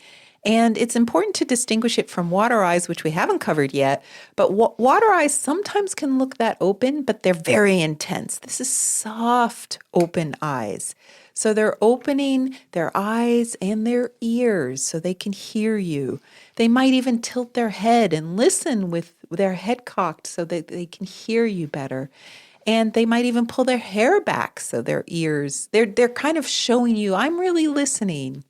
And it's important to distinguish it from water eyes, which we haven't covered yet. But water eyes sometimes can look that open, but they're very intense. This is soft, open eyes. So they're opening their eyes and their ears so they can hear you. They might even tilt their head and listen with their head cocked so that they can hear you better. And they might even pull their hair back so their ears, they're kind of showing you, I'm really listening.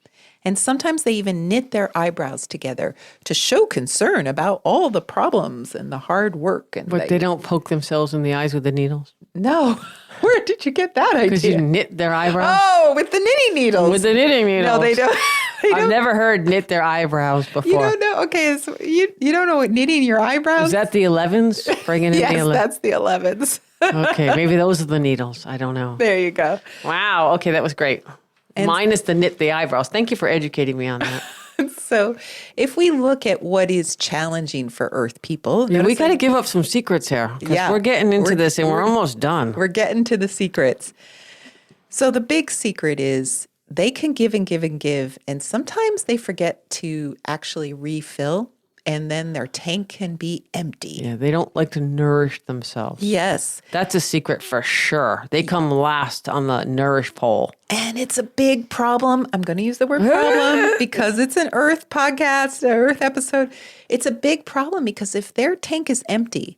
And sometimes they even knit their eyebrows together to show concern about all the problems and the hard work. But they don't poke themselves in the eyes with the needles? No. Where did you get that idea? Because you knit their eyebrows? Oh, with the knitting needles. With the knitting needles. No, they don't. I've never heard knit their eyebrows before. You don't know? Okay, so you don't know what knitting your eyebrows? Is that the 11s? Bringing in yes, the 11s? that's the 11s. Okay, maybe those are the needles. I don't know. There you go. Wow. Okay, that was great. Minus the knit the eyebrows. Thank you for educating me on that. So if we look at what is challenging for Earth people. Yeah, we got to give up some secrets here. Yeah. We're getting into this and we're almost done. We're getting to the secrets. So the big secret is they can give and give and give. And sometimes they forget to actually refill. And then their tank can be empty. Yeah, they don't like to nourish themselves. Yes. That's a secret for sure. They come last on the nourish pole. And it's a big problem. I'm going to use the word problem because it's an Earth podcast, an Earth episode. It's a big problem because if their tank is empty,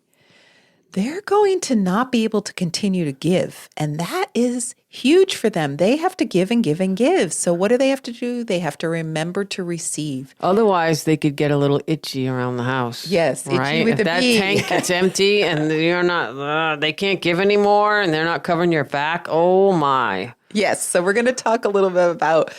they're going to not be able to continue to give. And that is huge for them. They have to give and give and give. So what do they have to do? They have to remember to receive. Otherwise, they could get a little itchy around the house. Yes, itchy right? with if a that B. tank gets empty and you're not, they can't give anymore and they're not covering your back. Oh my. Yes. So we're going to talk a little bit about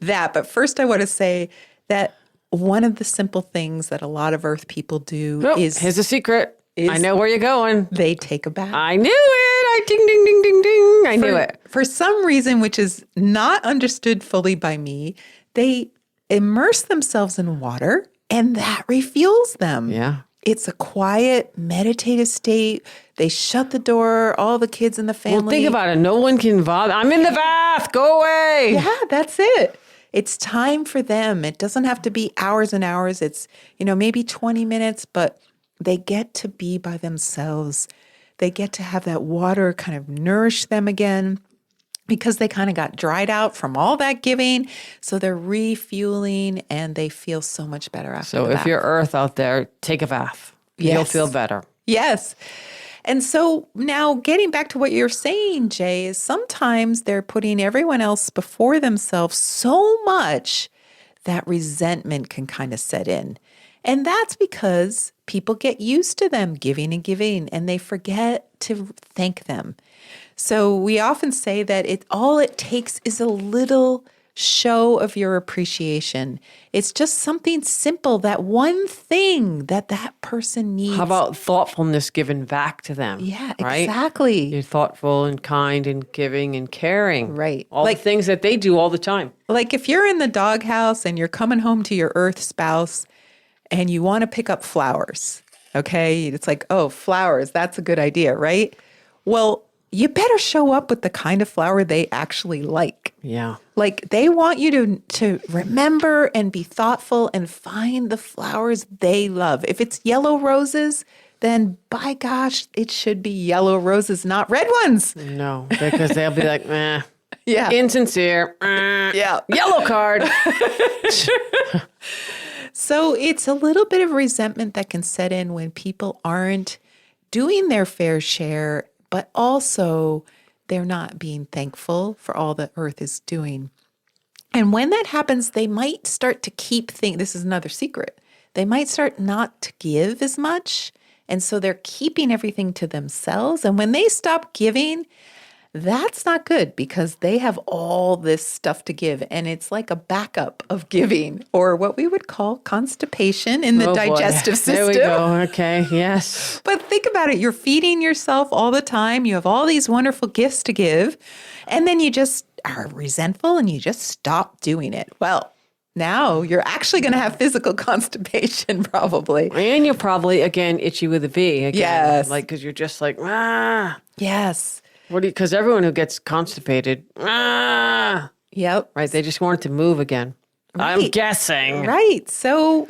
that. But first, I want to say that one of the simple things that a lot of earth people do is here's a secret. I know where you're going. they take a bath. I knew it. I ding, ding, ding, ding, ding. I knew it. For some reason, which is not understood fully by me, they immerse themselves in water and that refuels them. Yeah. It's a quiet, meditative state. They shut the door, all the kids in the family. Well, think about it. No one can bother. I'm in the bath. Go away. Yeah, that's it. It's time for them. It doesn't have to be hours and hours. It's, maybe 20 minutes, but they get to be by themselves. They get to have that water kind of nourish them again because they kind of got dried out from all that giving. So they're refueling and they feel so much better after So the if bath. you're earth out there, take a bath. Yes. You'll feel better. Yes. And so now getting back to what you're saying, Jay, is sometimes they're putting everyone else before themselves so much that resentment can kind of set in. And that's because people get used to them giving and giving and they forget to thank them. So we often say that all it takes is a little show of your appreciation. It's just something simple, that one thing that person needs. How about thoughtfulness given back to them? Yeah, right? exactly. You're thoughtful and kind and giving and caring. Right. All the things that they do all the time. Like if you're in the doghouse and you're coming home to your earth spouse and you want to pick up flowers, okay? It's like, oh, flowers, that's a good idea, right? Well, you better show up with the kind of flower they actually like. Yeah. Like they want you to remember and be thoughtful and find the flowers they love. If it's yellow roses, then by gosh, it should be yellow roses, not red ones. No, because they'll be like, meh. Yeah. Insincere. Yeah. Yellow card. So it's a little bit of resentment that can set in when people aren't doing their fair share, but also they're not being thankful for all that earth is doing. And when that happens, they might start to keep things. This is another secret. They might start not to give as much. And so they're keeping everything to themselves. And when they stop giving, that's not good because they have all this stuff to give. And it's like a backup of giving, or what we would call constipation in the digestive system. There we go. Okay. Yes. But think about it. You're feeding yourself all the time. You have all these wonderful gifts to give. And then you just are resentful and you just stop doing it. Well, now you're actually going to have physical constipation probably. And you're probably, again, itchy with a V. Again. Yes. Like, because you're just like, ah. Yes. Because everyone who gets constipated, Yep. right? They just want it to move again. I'm Right. guessing. Right. So,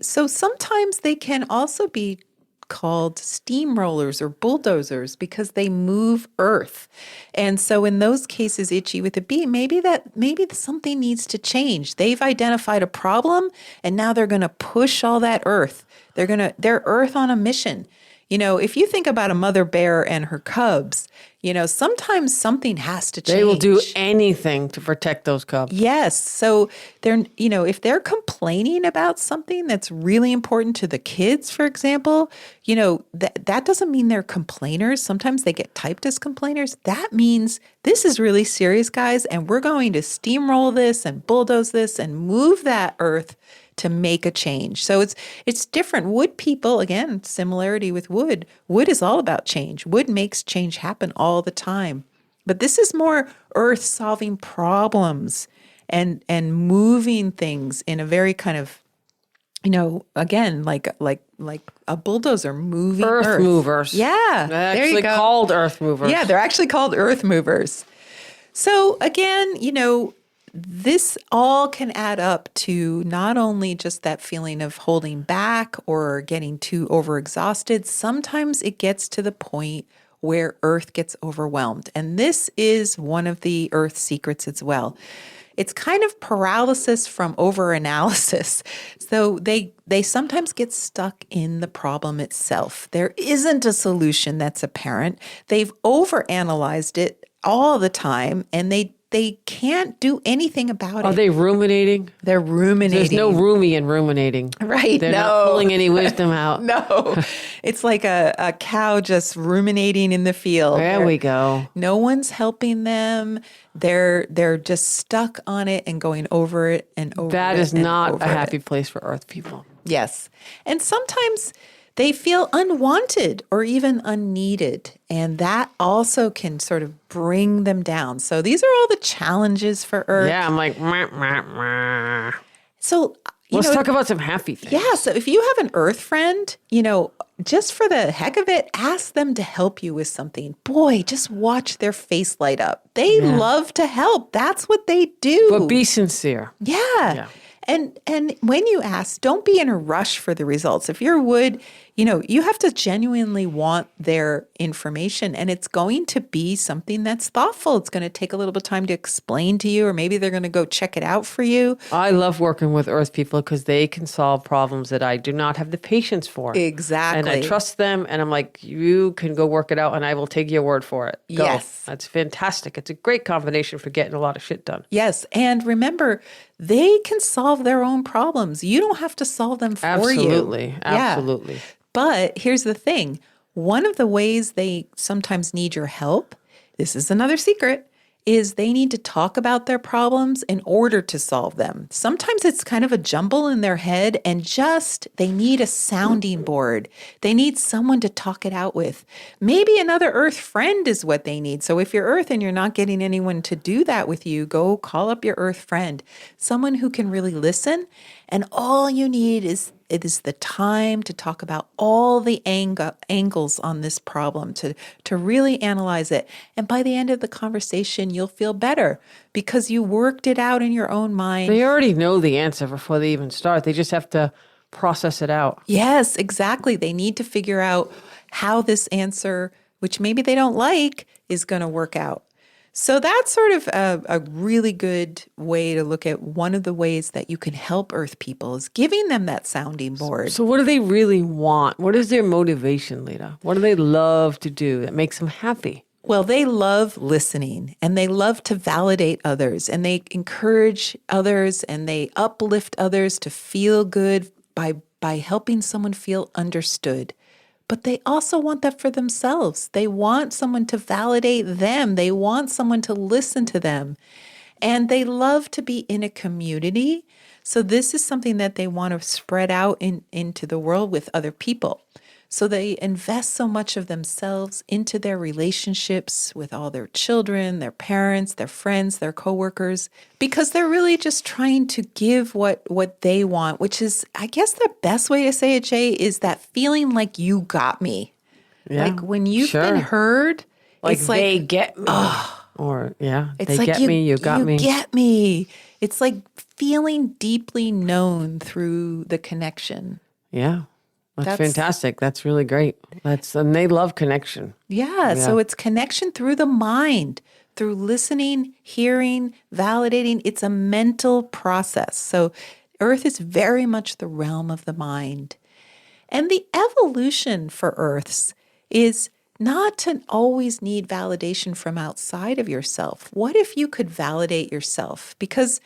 so sometimes they can also be called steamrollers or bulldozers because they move earth. And so in those cases, itchy with a B, maybe something needs to change. They've identified a problem and now they're going to push all that earth. They're earth on a mission. If you think about a mother bear and her cubs, sometimes something has to change. They will do anything to protect those cubs. Yes. So if they're complaining about something that's really important to the kids, for example, that doesn't mean they're complainers. Sometimes they get typed as complainers. That means this is really serious, guys, and we're going to steamroll this and bulldoze this and move that earth to make a change. So it's different. Wood people, again, similarity with wood. Wood is all about change. Wood makes change happen all the time. But this is more earth solving problems and moving things in a very kind of, again, like a bulldozer moving Earth movers. Yeah. They're there you actually go. called earth movers. Yeah, they're actually called earth movers. So again, this all can add up to not only just that feeling of holding back or getting too overexhausted. Sometimes it gets to the point where earth gets overwhelmed. And this is one of the earth secrets as well. it's kind of paralysis from overanalysis. So they sometimes get stuck in the problem itself. There isn't a solution that's apparent. They've overanalyzed it all the time, and they can't do anything about Are it. they ruminating? They're ruminating. There's no roomy in ruminating. Right. They're not pulling any wisdom out. No. It's like a cow just ruminating in the field. There we go. No one's helping them. They're just stuck on it and going over it and over it. That is and not over a it. happy place for Earth people. Yes. And sometimes they feel unwanted or even unneeded. And that also can sort of bring them down. So these are all the challenges for Earth. Yeah, I'm like, meh, meh, meh. So, Let's talk about some happy things. Yeah. So if you have an Earth friend, just for the heck of it, ask them to help you with something. Boy, just watch their face light up. They love to help. That's what they do. But be sincere. Yeah. And when you ask, don't be in a rush for the results. If you're wood, you have to genuinely want their information, and it's going to be something that's thoughtful. It's going to take a little bit of time to explain to you, or maybe they're going to go check it out for you. I love working with Earth people because they can solve problems that I do not have the patience for. Exactly. And I trust them, and I'm like, you can go work it out, and I will take your word for it. Go. Yes. That's fantastic. It's a great combination for getting a lot of shit done. Yes. And remember, they can solve their own problems. You don't have to solve them for you. Absolutely. Yeah. Absolutely. But here's the thing. One of the ways they sometimes need your help, this is another secret, is they need to talk about their problems in order to solve them. Sometimes it's kind of a jumble in their head, and they need a sounding board. They need someone to talk it out with. Maybe another Earth friend is what they need. So if you're Earth and you're not getting anyone to do that with you, go call up your Earth friend, someone who can really listen. And all you need is the time to talk about all the angles on this problem, to really analyze it. And by the end of the conversation, you'll feel better because you worked it out in your own mind. They already know the answer before they even start. They just have to process it out. Yes, exactly. They need to figure out how this answer, which maybe they don't like, is going to work out. So that's sort of a really good way to look at one of the ways that you can help Earth people is giving them that sounding board. So what do they really want? What is their motivation, Lita? What do they love to do that makes them happy? Well, they love listening, and they love to validate others, and they encourage others, and they uplift others to feel good by helping someone feel understood. But they also want that for themselves. They want someone to validate them. They want someone to listen to them. And they love to be in a community. So this is something that they want to spread out into the world with other people. So they invest so much of themselves into their relationships with all their children, their parents, their friends, their coworkers, because they're really just trying to give what they want, which is, I guess the best way to say it, Jay, is that feeling like you got me. Yeah, like when you've been heard, like it's they like, get me. Or, it's they like get me, you got me. You get me. It's like feeling deeply known through the connection. Yeah. That's fantastic. That's really great. And they love connection. Yeah. So it's connection through the mind, through listening, hearing, validating. It's a mental process. So Earth is very much the realm of the mind. And the evolution for Earths is not to always need validation from outside of yourself. What if you could validate yourself? Because,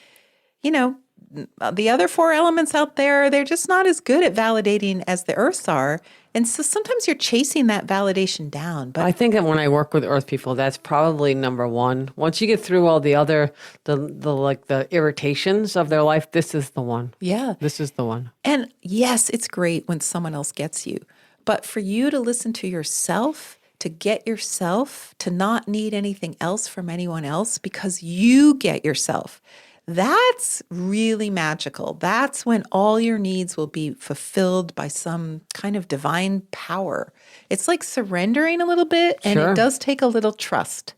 the other four elements out there, they're just not as good at validating as the Earths are. And so sometimes you're chasing that validation down. But I think that when I work with Earth people, that's probably number one. Once you get through all the other, the irritations of their life, this is the one. yeah. This is the one. And yes, it's great when someone else gets you. But for you to listen to yourself, to get yourself, to not need anything else from anyone else because you get yourself, that's really magical. That's when all your needs will be fulfilled by some kind of divine power. It's like surrendering a little bit, and Sure. it does take a little trust.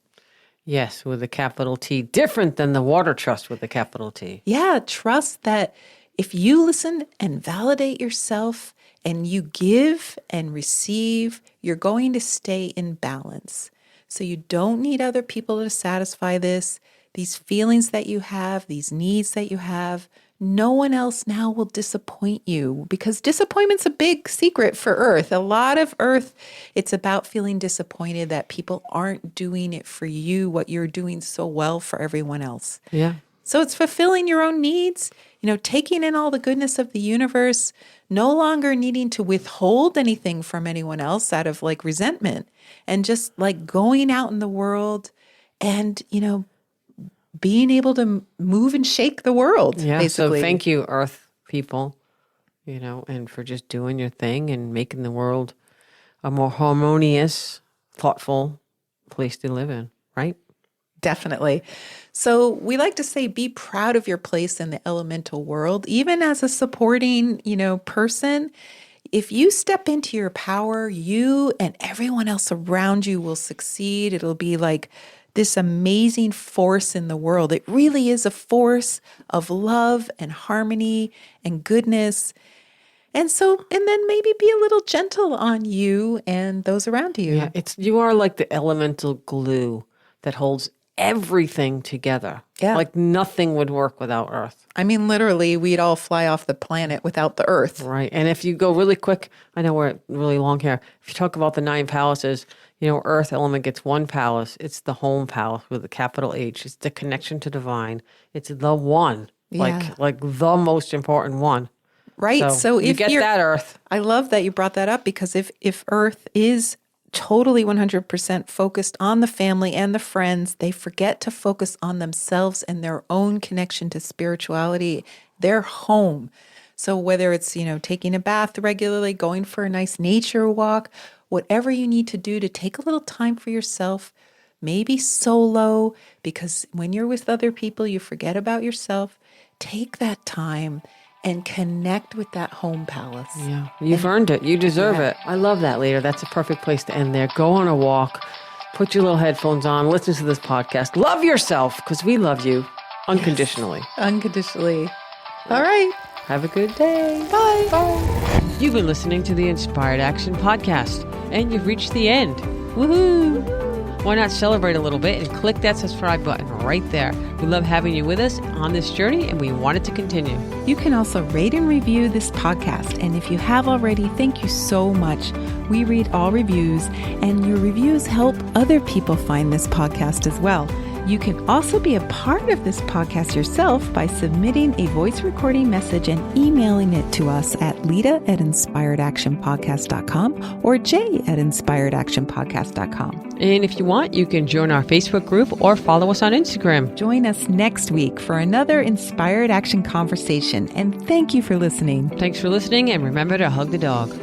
Yes, with a capital T. Different than the water trust with a capital T. Yeah, trust that if you listen and validate yourself and you give and receive, you're going to stay in balance. So you don't need other people to satisfy this. these feelings that you have, these needs that you have, no one else now will disappoint you, because disappointment's a big secret for Earth. A lot of Earth, it's about feeling disappointed that people aren't doing it for you, what you're doing so well for everyone else. Yeah. So it's fulfilling your own needs, taking in all the goodness of the universe, no longer needing to withhold anything from anyone else out of like resentment, and just like going out in the world and, being able to move and shake the world, Yeah. basically. So thank you, Earth people, and for just doing your thing and making the world a more harmonious, thoughtful place to live in, right? Definitely. So we like to say, be proud of your place in the elemental world, even as a supporting, person. If you step into your power, you and everyone else around you will succeed. It'll be like this amazing force in the world. It really is a force of love and harmony and goodness. And then maybe be a little gentle on you and those around you. Yeah. You are like the elemental glue that holds everything together. Yeah. Like nothing would work without Earth. I mean, literally, we'd all fly off the planet without the Earth. Right. And if you go really quick, I know we're really long here. If you talk about the 9 palaces, Earth element gets 1 palace. It's the home palace with a capital H. It's the connection to divine. It's the one, Yeah. like the most important one. Right. So you if get you're, that, Earth. I love that you brought that up, because if Earth is totally 100% focused on the family and the friends, they forget to focus on themselves and their own connection to spirituality, their home. So whether it's, taking a bath regularly, going for a nice nature walk, whatever you need to do to take a little time for yourself, maybe solo, because when you're with other people, you forget about yourself. Take that time and connect with that home palace. Yeah. You've earned it. You deserve it. I love that, leader. That's a perfect place to end there. Go on a walk. Put your little headphones on. Listen to this podcast. Love yourself, because we love you unconditionally. Unconditionally. All right. Have a good day. Bye. Bye. You've been listening to the Inspired Action Podcast, and you've reached the end. Woohoo! Why not celebrate a little bit and click that subscribe button right there? We love having you with us on this journey, and we want it to continue. You can also rate and review this podcast. And if you have already, thank you so much. We read all reviews, and your reviews help other people find this podcast as well. You can also be a part of this podcast yourself by submitting a voice recording message and emailing it to us at lita@inspiredactionpodcast.com or jay@inspiredactionpodcast.com. And if you want, you can join our Facebook group or follow us on Instagram. Join us next week for another Inspired Action conversation. And thank you for listening. Thanks for listening, and remember to hug the dog.